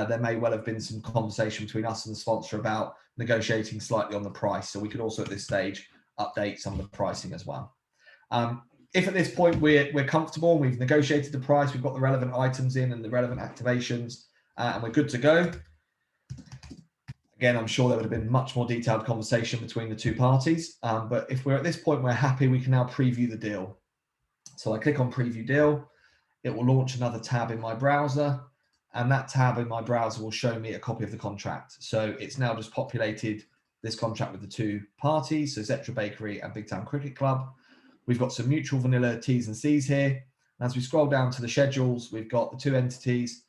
there may well have been some conversation between us and the sponsor about negotiating slightly on the price. So we could also at this stage update some of the pricing as well. If at this point we're comfortable and we've negotiated the price, we've got the relevant items in and the relevant activations, and we're good to go, Again, I'm sure there would have been much more detailed conversation between the two parties. But if we're at this point, we're happy, we can now preview the deal. So I click on preview deal. It will launch another tab in my browser, and that tab in my browser will show me a copy of the contract. So it's now just populated this contract with the two parties, so Zetra Bakery and Big Town Cricket Club. We've got some mutual vanilla T's and C's here. And as we scroll down to the schedules, we've got the two entities,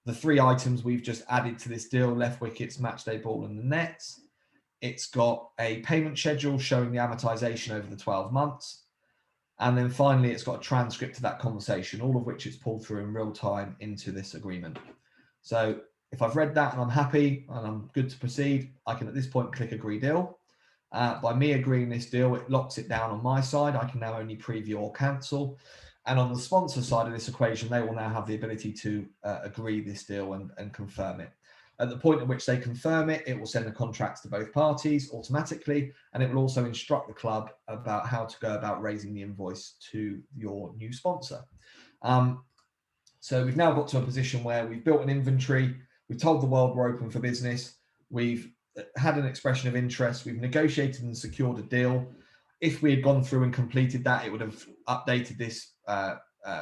the three items we've just added to this deal: left wickets, matchday ball, and the nets. It's got a payment schedule showing the amortization over the 12 months. And then finally, it's got a transcript of that conversation, all of which it's pulled through in real time into this agreement. So if I've read that and I'm happy and I'm good to proceed, I can at this point click agree deal. By me agreeing this deal, it locks it down on my side. I can now only preview or cancel. And on the sponsor side of this equation, they will now have the ability to agree this deal and confirm it. At the point at which they confirm it, it will send the contracts to both parties automatically, and it will also instruct the club about how to go about raising the invoice to your new sponsor. So we've now got to a position where we've built an inventory, we've told the world we're open for business, we've had an expression of interest, we've negotiated and secured a deal. If we had gone through and completed that, it would have updated this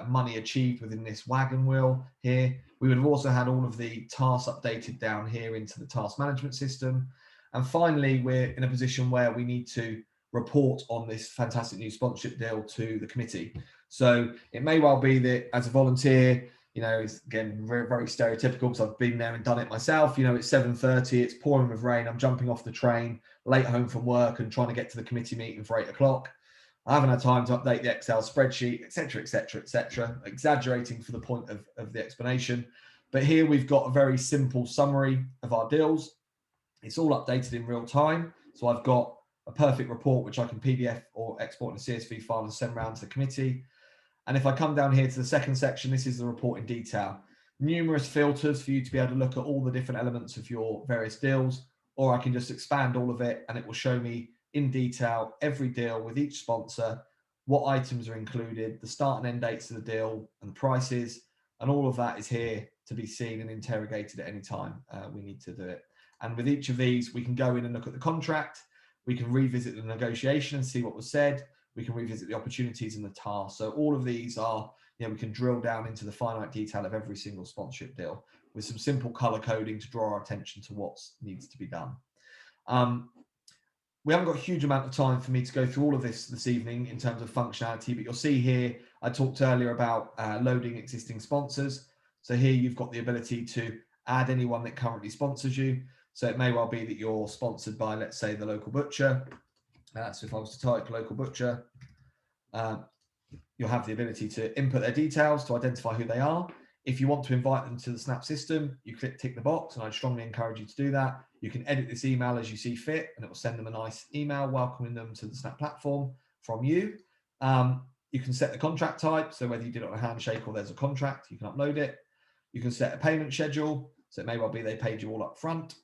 money achieved within this wagon wheel here. We would have also had all of the tasks updated down here into the task management system. And finally, we're in a position where we need to report on this fantastic new sponsorship deal to the committee. So it may well be that as a volunteer, you know, it's again very, very stereotypical because I've been there and done it myself. You know, it's 7:30, it's pouring with rain, I'm jumping off the train, late home from work and trying to get to the committee meeting for 8 o'clock. I haven't had time to update the Excel spreadsheet, etc., etc., etc., exaggerating for the point of the explanation. But here we've got a very simple summary of our deals. It's all updated in real time. So I've got a perfect report, which I can PDF or export in a CSV file and send around to the committee. And if I come down here to the second section, this is the report in detail. Numerous filters for you to be able to look at all the different elements of your various deals, or I can just expand all of it and it will show me in detail every deal with each sponsor, what items are included, the start and end dates of the deal and the prices, and all of that is here to be seen and interrogated at any time we need to do it. And with each of these, we can go in and look at the contract, we can revisit the negotiation and see what was said, we can revisit the opportunities and the tasks. So all of these are, you know, we can drill down into the finite detail of every single sponsorship deal with some simple color coding to draw our attention to what needs to be done. We haven't got a huge amount of time for me to go through all of this evening in terms of functionality, but you'll see here, I talked earlier about loading existing sponsors. So here you've got the ability to add anyone that currently sponsors you. So it may well be that you're sponsored by, let's say, the local butcher. So if I was to type local butcher, you'll have the ability to input their details to identify who they are. If you want to invite them to the Snap system, you tick the box, and I'd strongly encourage you to do that. You can edit this email as you see fit, and it will send them a nice email welcoming them to the Snap platform from you. You can set the contract type, so whether you did it on a handshake or there's a contract, you can upload it. You can set a payment schedule, so it may well be they paid you all up front.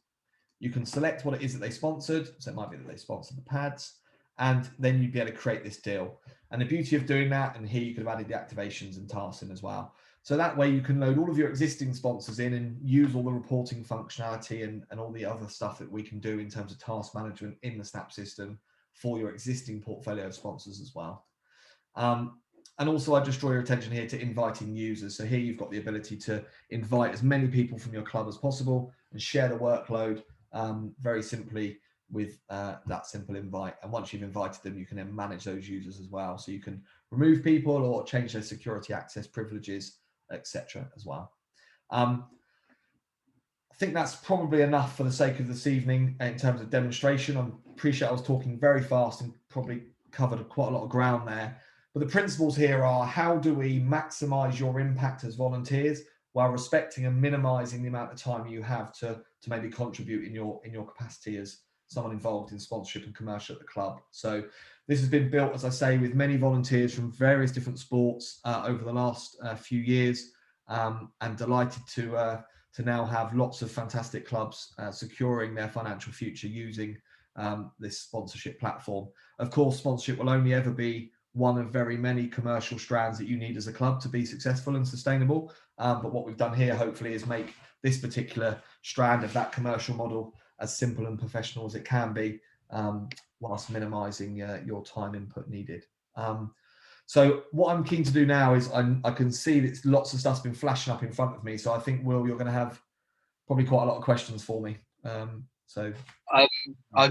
You can select what it is that they sponsored, so it might be that they sponsored the pads, and then you'd be able to create this deal. And the beauty of doing that, and here you could have added the activations and tasks in as well. So that way you can load all of your existing sponsors in and use all the reporting functionality and all the other stuff that we can do in terms of task management in the Snap system for your existing portfolio of sponsors as well. And also I just draw your attention here to inviting users. So here you've got the ability to invite as many people from your club as possible and share the workload very simply with that simple invite. And once you've invited them, you can then manage those users as well. So you can remove people or change their security access privileges, etc. as well. I think that's probably enough for the sake of this evening in terms of demonstration. I appreciate I was talking very fast and probably covered quite a lot of ground there. But the principles here are, how do we maximize your impact as volunteers while respecting and minimizing the amount of time you have to maybe contribute in your capacity as someone involved in sponsorship and commercial at the club. So this has been built, as I say, with many volunteers from various different sports over the last few years, and delighted to now have lots of fantastic clubs securing their financial future using this sponsorship platform. Of course, sponsorship will only ever be one of very many commercial strands that you need as a club to be successful and sustainable. But what we've done here, hopefully, is make this particular strand of that commercial model as simple and professional as it can be, whilst minimising your time input needed. So what I'm keen to do now is I can see that lots of stuff's been flashing up in front of me. So I think, Will, you're going to have probably quite a lot of questions for me.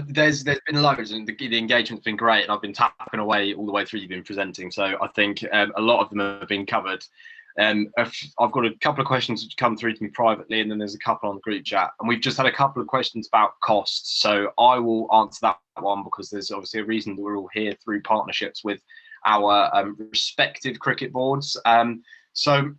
There's been loads, and the engagement's been great, and I've been tapping away all the way through. You've been presenting, so I think a lot of them have been covered. I've got a couple of questions which come through to me privately, and then there's a couple on the group chat, and we've just had a couple of questions about costs. So I will answer that one because there's obviously a reason that we're all here through partnerships with our respective cricket boards. So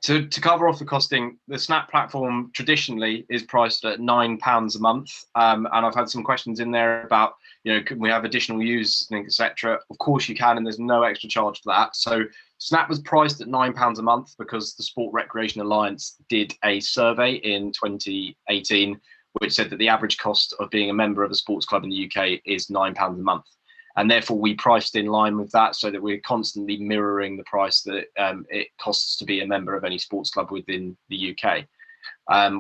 to cover off the costing, the Snap platform traditionally is priced at £9 a month, and I've had some questions in there about, can we have additional users, etc. Of course you can, and there's no extra charge for that. So Snap was priced at £9 a month because the Sport Recreation Alliance did a survey in 2018 which said that the average cost of being a member of a sports club in the UK is £9 a month. And therefore we priced in line with that so that we're constantly mirroring the price that it costs to be a member of any sports club within the UK.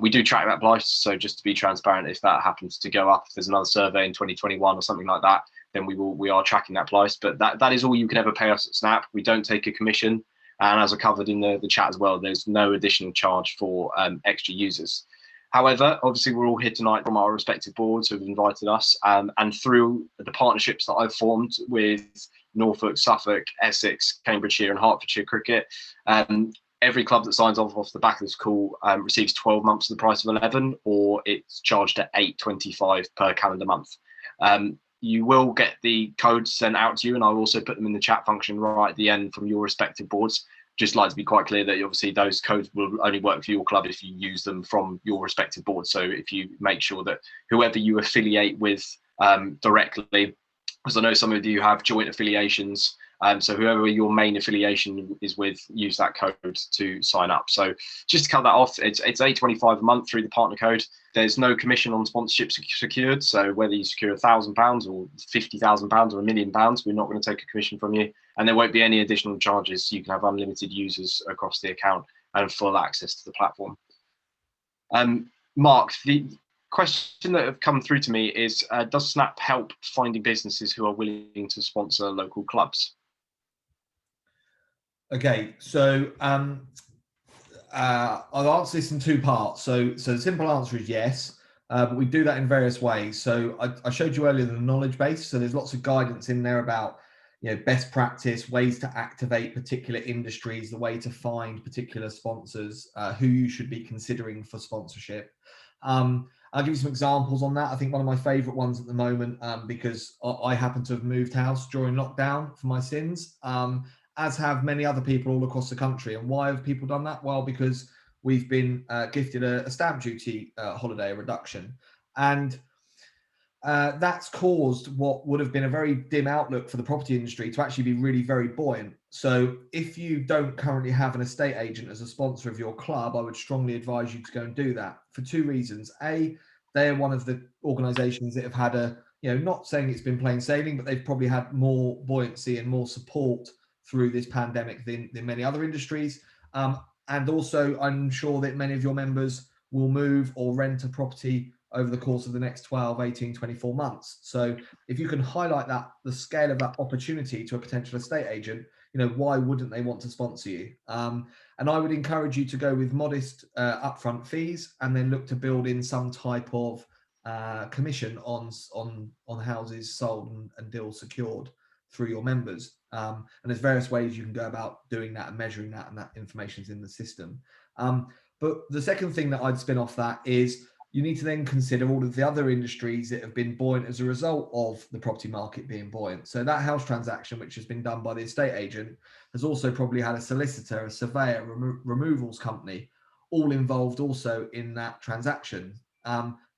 We do track that price, so just to be transparent, if that happens to go up, if there's another survey in 2021 or something like that, then we are tracking that price. But that is all you can ever pay us at Snap. We don't take a commission, and as I covered in the chat as well, there's no additional charge for extra users. However, obviously we're all here tonight from our respective boards who have invited us, and through the partnerships that I've formed with Norfolk, Suffolk, Essex, Cambridgeshire and Hertfordshire Cricket, every club that signs off the back of this call receives 12 months at the price of 11, or it's charged at £8.25 per calendar month. You will get the codes sent out to you, and I'll also put them in the chat function right at the end from your respective boards. Just like to be quite clear that obviously those codes will only work for your club if you use them from your respective board. So if you make sure that whoever you affiliate with directly, because I know some of you have joint affiliations, so whoever your main affiliation is with, use that code to sign up. So just to cut that off, it's £8.25 a month through the partner code. There's no commission on sponsorships secured. So whether you secure £1,000 or £50,000 or £1 million, we're not going to take a commission from you. And there won't be any additional charges. You can have unlimited users across the account and full access to the platform. Mark, the question that have come through to me is, does Snap help finding businesses who are willing to sponsor local clubs? Okay, so I'll answer this in two parts. So the simple answer is yes, but we do that in various ways. So I showed you earlier the knowledge base. So there's lots of guidance in there about best practice, ways to activate particular industries, the way to find particular sponsors, who you should be considering for sponsorship. I'll give you some examples on that. I think one of my favorite ones at the moment, because I happen to have moved house during lockdown for my sins, as have many other people all across the country. And why have people done that? Well, because we've been gifted a stamp duty holiday reduction. And that's caused what would have been a very dim outlook for the property industry to actually be really very buoyant. So if you don't currently have an estate agent as a sponsor of your club, I would strongly advise you to go and do that for two reasons. A, they're one of the organizations that have had a, not saying it's been plain sailing, but they've probably had more buoyancy and more support through this pandemic than many other industries. And also, I'm sure that many of your members will move or rent a property over the course of the next 12, 18, 24 months. So if you can highlight the scale of that opportunity to a potential estate agent, why wouldn't they want to sponsor you? And I would encourage you to go with modest upfront fees and then look to build in some type of commission on houses sold and deals secured through your members. And there's various ways you can go about doing that and measuring that, and that information's in the system. But the second thing that I'd spin off that is you need to then consider all of the other industries that have been buoyant as a result of the property market being buoyant. So that house transaction, which has been done by the estate agent, has also probably had a solicitor, a surveyor, removals company, all involved also in that transaction.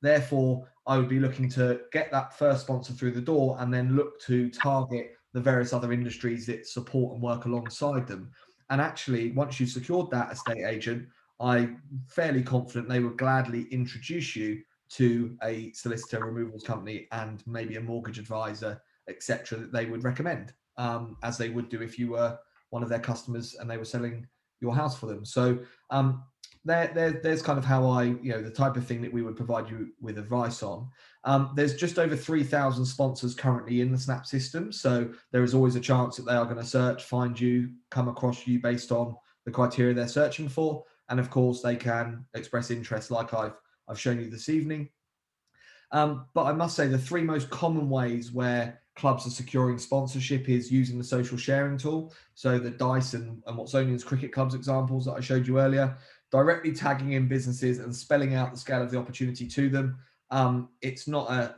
Therefore, I would be looking to get that first sponsor through the door and then look to target the various other industries that support and work alongside them. And actually, once you've secured that estate agent, I'm fairly confident they would gladly introduce you to a solicitor, removals company, and maybe a mortgage advisor, etc., that they would recommend, as they would do if you were one of their customers and they were selling your house for them. So there's kind of how the type of thing that we would provide you with advice on. There's just over 3,000 sponsors currently in the Snap system. So there is always a chance that they are going to search, find you, come across you based on the criteria they're searching for. And of course, they can express interest like I've shown you this evening. But I must say the three most common ways where clubs are securing sponsorship is using the social sharing tool. So the Dice and Watsonians cricket clubs examples that I showed you earlier, directly tagging in businesses and spelling out the scale of the opportunity to them. It's not a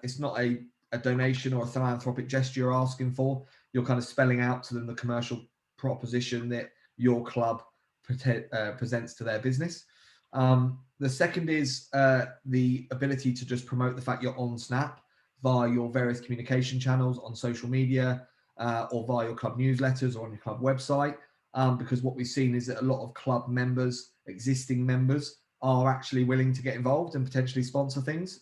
donation or a philanthropic gesture you're asking for. You're kind of spelling out to them the commercial proposition that your club presents to their business. The second is the ability to just promote the fact you're on Snap via your various communication channels on social media or via your club newsletters or on your club website. Because what we've seen is that a lot of club members, existing members, are actually willing to get involved and potentially sponsor things.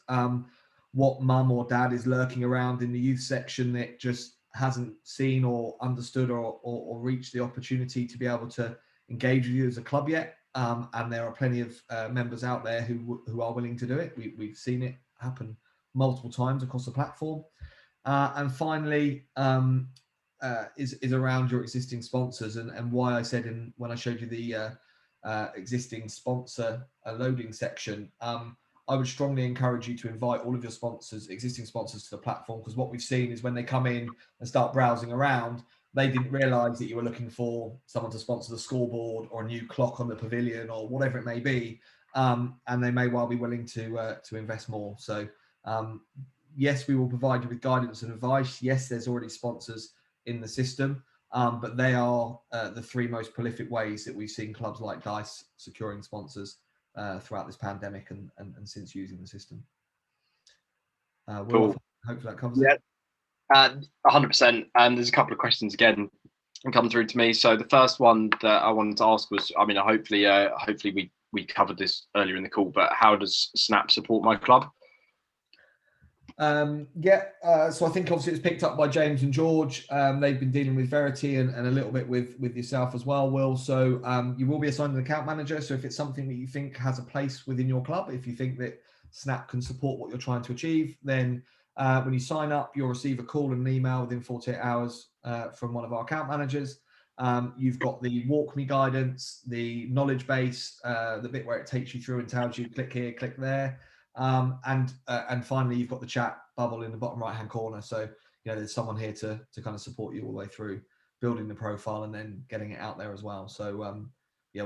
What mum or dad is lurking around in the youth section that just hasn't seen or understood or reached the opportunity to be able to engage with you as a club yet. And there are plenty of members out there who are willing to do it. We've seen it happen multiple times across the platform. And finally, is around your existing sponsors and why I said when I showed you the existing sponsor loading section, I would strongly encourage you to invite all of your existing sponsors to the platform, because what we've seen is when they come in and start browsing around, they didn't realize that you were looking for someone to sponsor the scoreboard or a new clock on the pavilion or whatever it may be. And they may well be willing to invest more. So yes, we will provide you with guidance and advice. Yes, there's already sponsors in the system, but they are the three most prolific ways that we've seen clubs like Dice securing sponsors throughout this pandemic and since using the system. Cool. Hopefully that covers it. 100%. And there's a couple of questions again come through to me. So the first one that I wanted to ask was, I mean, hopefully we covered this earlier in the call, but how does Snap support my club? So I think obviously it's picked up by James and George. They've been dealing with Verity and a little bit with yourself as well, Will. So you will be assigned an account manager. So if it's something that you think has a place within your club, if you think that Snap can support what you're trying to achieve, then when you sign up, you'll receive a call and an email within 48 hours from one of our account managers. You've got the walk me guidance, the knowledge base, the bit where it takes you through and tells you click here, click there. And finally, you've got the chat bubble in the bottom right-hand corner. So, there's someone here to kind of support you all the way through building the profile and then getting it out there as well. So,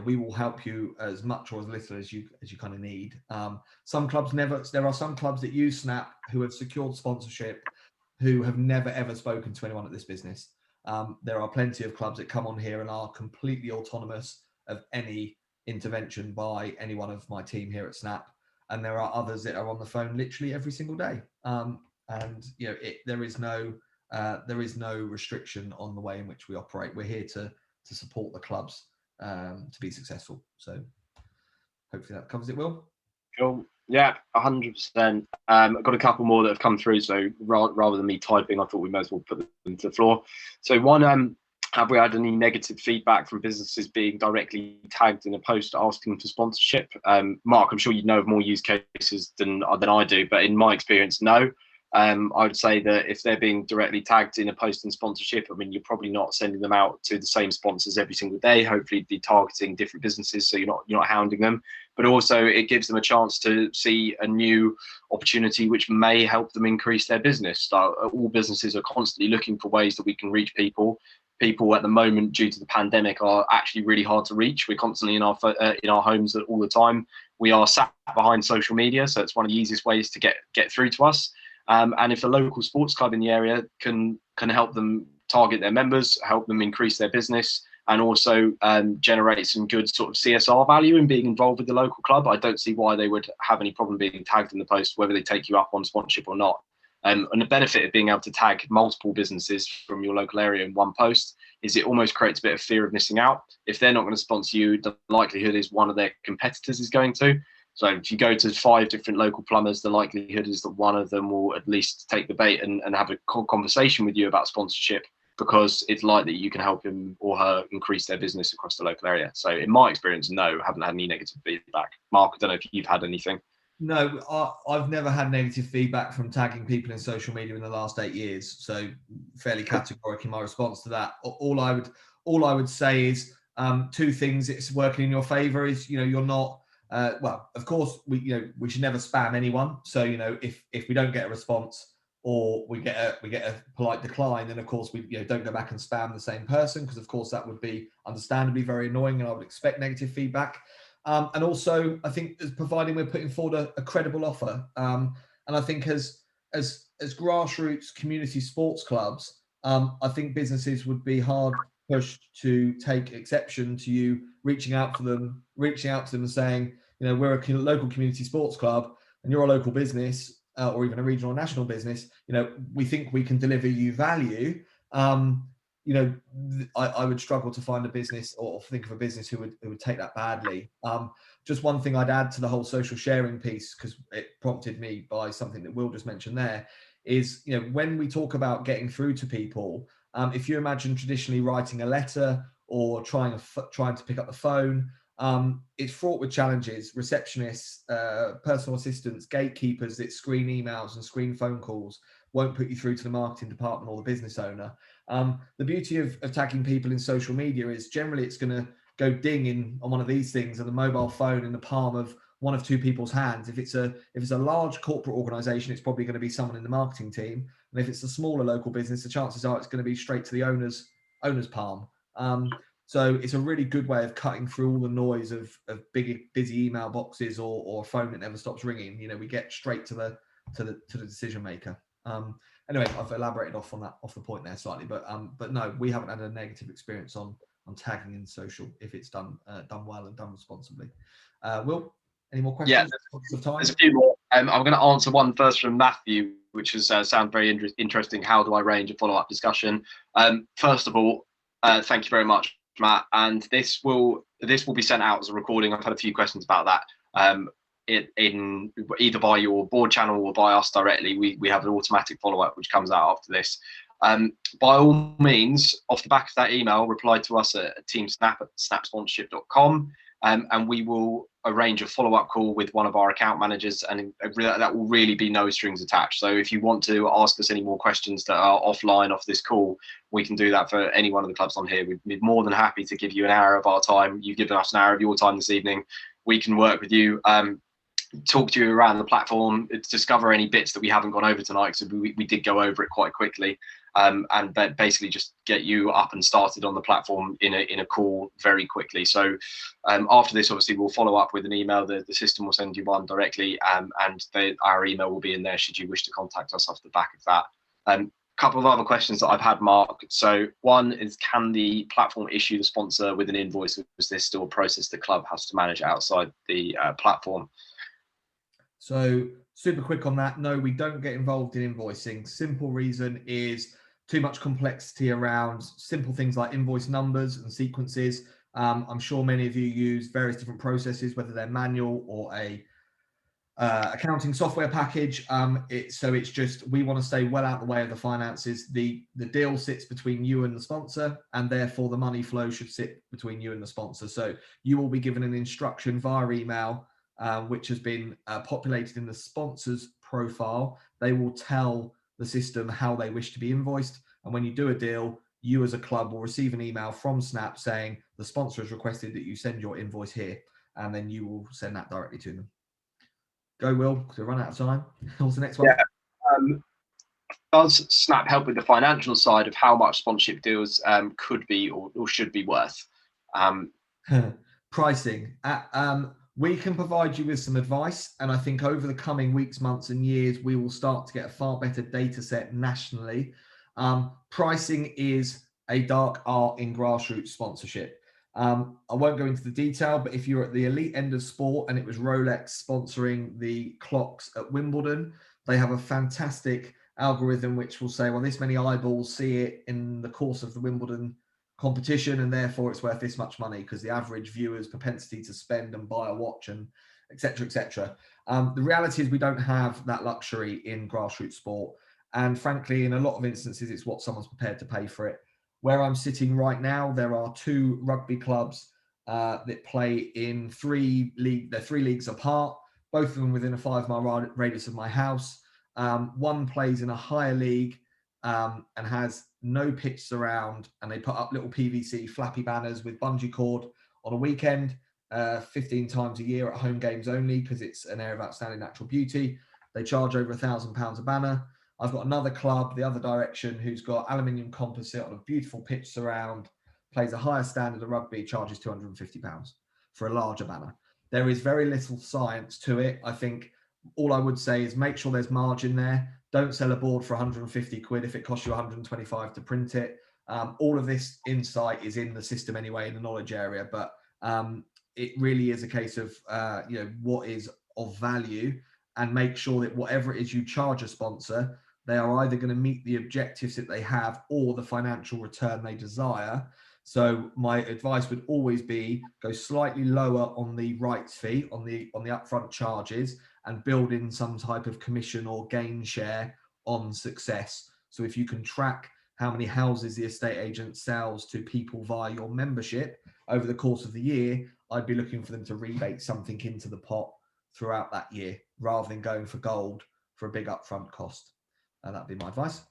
we will help you as much or as little as you kind of need. Some clubs there are some clubs that use Snap who have secured sponsorship who have never, ever spoken to anyone at this business. There are plenty of clubs that come on here and are completely autonomous of any intervention by any one of my team here at Snap. And there are others that are on the phone literally every single day. There is no restriction on the way in which we operate. We're here to support the clubs to be successful. So hopefully that covers it, Will. Cool. Yeah, 100%. I've got a couple more that have come through. So rather than me typing, I thought we might as well put them to the floor. So one, have we had any negative feedback from businesses being directly tagged in a post asking for sponsorship? Mark, I'm sure you know of more use cases than I do, but in my experience, no. I would say that if they're being directly tagged in a post and sponsorship, I mean, you're probably not sending them out to the same sponsors every single day. Hopefully, be targeting different businesses, so you're not hounding them. But also, it gives them a chance to see a new opportunity which may help them increase their business. All businesses are constantly looking for ways that we can reach people. People at the moment, due to the pandemic, are actually really hard to reach. We're constantly in our homes all the time. We are sat behind social media, so it's one of the easiest ways to get through to us. And if a local sports club in the area can help them target their members, help them increase their business, and also generate some good sort of CSR value in being involved with the local club, I don't see why they would have any problem being tagged in the post, whether they take you up on sponsorship or not. And the benefit of being able to tag multiple businesses from your local area in one post is it almost creates a bit of fear of missing out. If they're not going to sponsor you, the likelihood is one of their competitors is going to. So if you go to 5 different local plumbers, the likelihood is that one of them will at least take the bait and have a conversation with you about sponsorship. because it's likely you can help him or her increase their business across the local area. So in my experience, no, I haven't had any negative feedback. Mark, I don't know if you've had anything. No, I've never had negative feedback from tagging people in social media in the last 8 years. So fairly categoric in my response to that. All I would say is two things. It's working in your favour. Is you're not. Well, of course, we should never spam anyone. So if we don't get a response or we get a polite decline, then of course we don't go back and spam the same person, because of course that would be understandably very annoying, and I would expect negative feedback. And also, I think providing we're putting forward a credible offer, and I think as grassroots community sports clubs, I think businesses would be hard pushed to take exception to you reaching out to them and saying, we're a local community sports club and you're a local business, or even a regional or national business. We think we can deliver you value. I would struggle to find a business or think of a business who would take that badly. Just one thing I'd add to the whole social sharing piece, because it prompted me by something that Will just mentioned there, is when we talk about getting through to people, if you imagine traditionally writing a letter or trying to pick up the phone, it's fraught with challenges. Receptionists, personal assistants, gatekeepers that screen emails and screen phone calls won't put you through to the marketing department or the business owner. The beauty of tagging people in social media is generally it's going to go ding on one of these things on the mobile phone in the palm of one of two people's hands. If it's a large corporate organization, it's probably going to be someone in the marketing team. And if it's a smaller local business, the chances are it's going to be straight to the owner's palm. So it's a really good way of cutting through all the noise of big, busy email boxes or a phone that never stops ringing. We get straight to the decision maker. Anyway, I've elaborated off the point there slightly, but no, we haven't had a negative experience on tagging in social if it's done well and done responsibly. Will, any more questions? Yeah, there's a few more. I'm going to answer one first from Matthew, which is sound very interesting. How do I arrange a follow-up discussion? First of all, thank you very much, Matt. And this will be sent out as a recording. I've had a few questions about that. In either by your board channel or by us directly, we have an automatic follow-up which comes out after this. By all means, off the back of that email, reply to us at teamsnap@snapsponsorship.com, and we will arrange a follow-up call with one of our account managers, and that will really be no strings attached. So if you want to ask us any more questions that are offline off this call, we can do that for any one of the clubs on here. We'd be more than happy to give you an hour of our time. You've given us an hour of your time this evening. We can work with you, talk to you around the platform, discover any bits that we haven't gone over tonight, because we did go over it quite quickly, and basically just get you up and started on the platform in a call very quickly. So after this, obviously, we'll follow up with an email. The system will send you one directly, and our email will be in there should you wish to contact us off the back of that. Couple of other questions that I've had, Mark. So one is, can the platform issue the sponsor with an invoice, or is this still a process the club has to manage outside the platform? So super quick on that. No, we don't get involved in invoicing. Simple reason is too much complexity around simple things like invoice numbers and sequences. I'm sure many of you use various different processes, whether they're manual or a accounting software package. It's just, we want to stay well out the way of the finances. The deal sits between you and the sponsor, and therefore the money flow should sit between you and the sponsor. So you will be given an instruction via email, which has been populated in the sponsor's profile. They will tell the system how they wish to be invoiced. And when you do a deal, you as a club will receive an email from Snap saying the sponsor has requested that you send your invoice here, and then you will send that directly to them. Go, Will, because we've run out of time. What's the next one? Yeah. Does Snap help with the financial side of how much sponsorship deals could be or should be worth? Pricing. We can provide you with some advice, and I think over the coming weeks, months and years, we will start to get a far better data set nationally. Pricing is a dark art in grassroots sponsorship. I won't go into the detail, but if you're at the elite end of sport and it was Rolex sponsoring the clocks at Wimbledon, they have a fantastic algorithm which will say, well, this many eyeballs see it in the course of the Wimbledon competition, and therefore it's worth this much money because the average viewer's propensity to spend and buy a watch, and etc., etc. The reality is we don't have that luxury in grassroots sport, and frankly, in a lot of instances, it's what someone's prepared to pay for it. Where I'm sitting right now, there are 2 rugby clubs that play in 3 leagues. They're 3 leagues apart, both of them within a 5-mile radius of my house. One plays in a higher league and has no pitch surround, and they put up little PVC flappy banners with bungee cord on a weekend, 15 times a year at home games only, because it's an area of outstanding natural beauty. They charge over £1,000 a banner. I've got another club, the other direction, who's got aluminium composite on a beautiful pitch surround, plays a higher standard of rugby, charges £250 for a larger banner. There is very little science to it. I think all I would say is make sure there's margin there. Don't sell a board for 150 quid if it costs you 125 to print it. All of this insight is in the system anyway, in the knowledge area, but it really is a case of what is of value, and make sure that whatever it is you charge a sponsor, they are either going to meet the objectives that they have or the financial return they desire. So my advice would always be go slightly lower on the rights fee, on the upfront charges, and build in some type of commission or gain share on success. So if you can track how many houses the estate agent sells to people via your membership over the course of the year, I'd be looking for them to rebate something into the pot throughout that year, rather than going for gold for a big upfront cost. And that'd be my advice.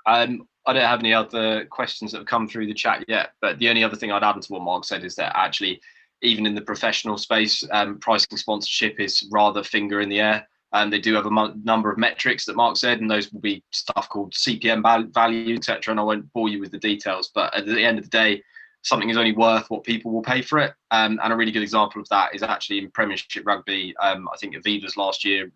I don't have any other questions that have come through the chat yet, but the only other thing I'd add to what Mark said is that actually, even in the professional space, pricing sponsorship is rather finger in the air. And they do have a number of metrics that Mark said, and those will be stuff called CPM value, etc. And I won't bore you with the details, but at the end of the day, something is only worth what people will pay for it. And a really good example of that is actually in Premiership Rugby. I think Aviva's last year,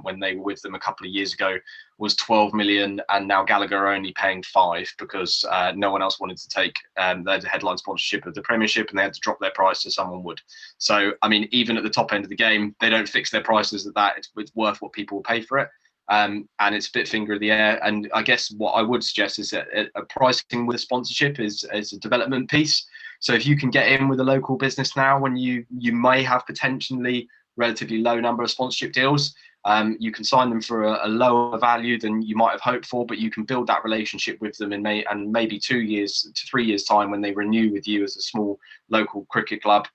when they were with them a couple of years ago, was 12 million, and now Gallagher are only paying 5 because no one else wanted to take the headline sponsorship of the Premiership, and they had to drop their price so someone would. So, I mean, even at the top end of the game, they don't fix their prices at that. It's worth what people will pay for it. And it's a bit finger in the air. And I guess what I would suggest is that a pricing with a sponsorship is a development piece. So if you can get in with a local business now, when you may have potentially relatively low number of sponsorship deals, you can sign them for a lower value than you might have hoped for, but you can build that relationship with them in maybe 2 years to 3 years time, when they renew with you as a small local cricket club,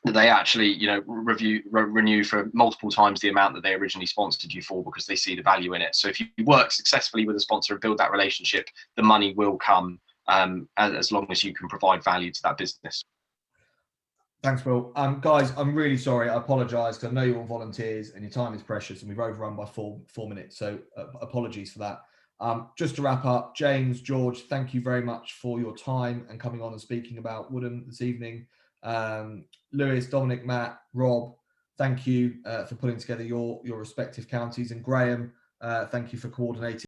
that they actually, renew for multiple times the amount that they originally sponsored you for, because they see the value in it. So if you work successfully with a sponsor and build that relationship, the money will come, as long as you can provide value to that business. Thanks, Will. Guys, I'm really sorry. I apologise, because I know you're all volunteers and your time is precious, and we've overrun by four minutes. So apologies for that. Just to wrap up, James, George, thank you very much for your time and coming on and speaking about Woodham this evening. Lewis, Dominic, Matt, Rob, thank you for putting together your respective counties, and Graham, thank you for coordinating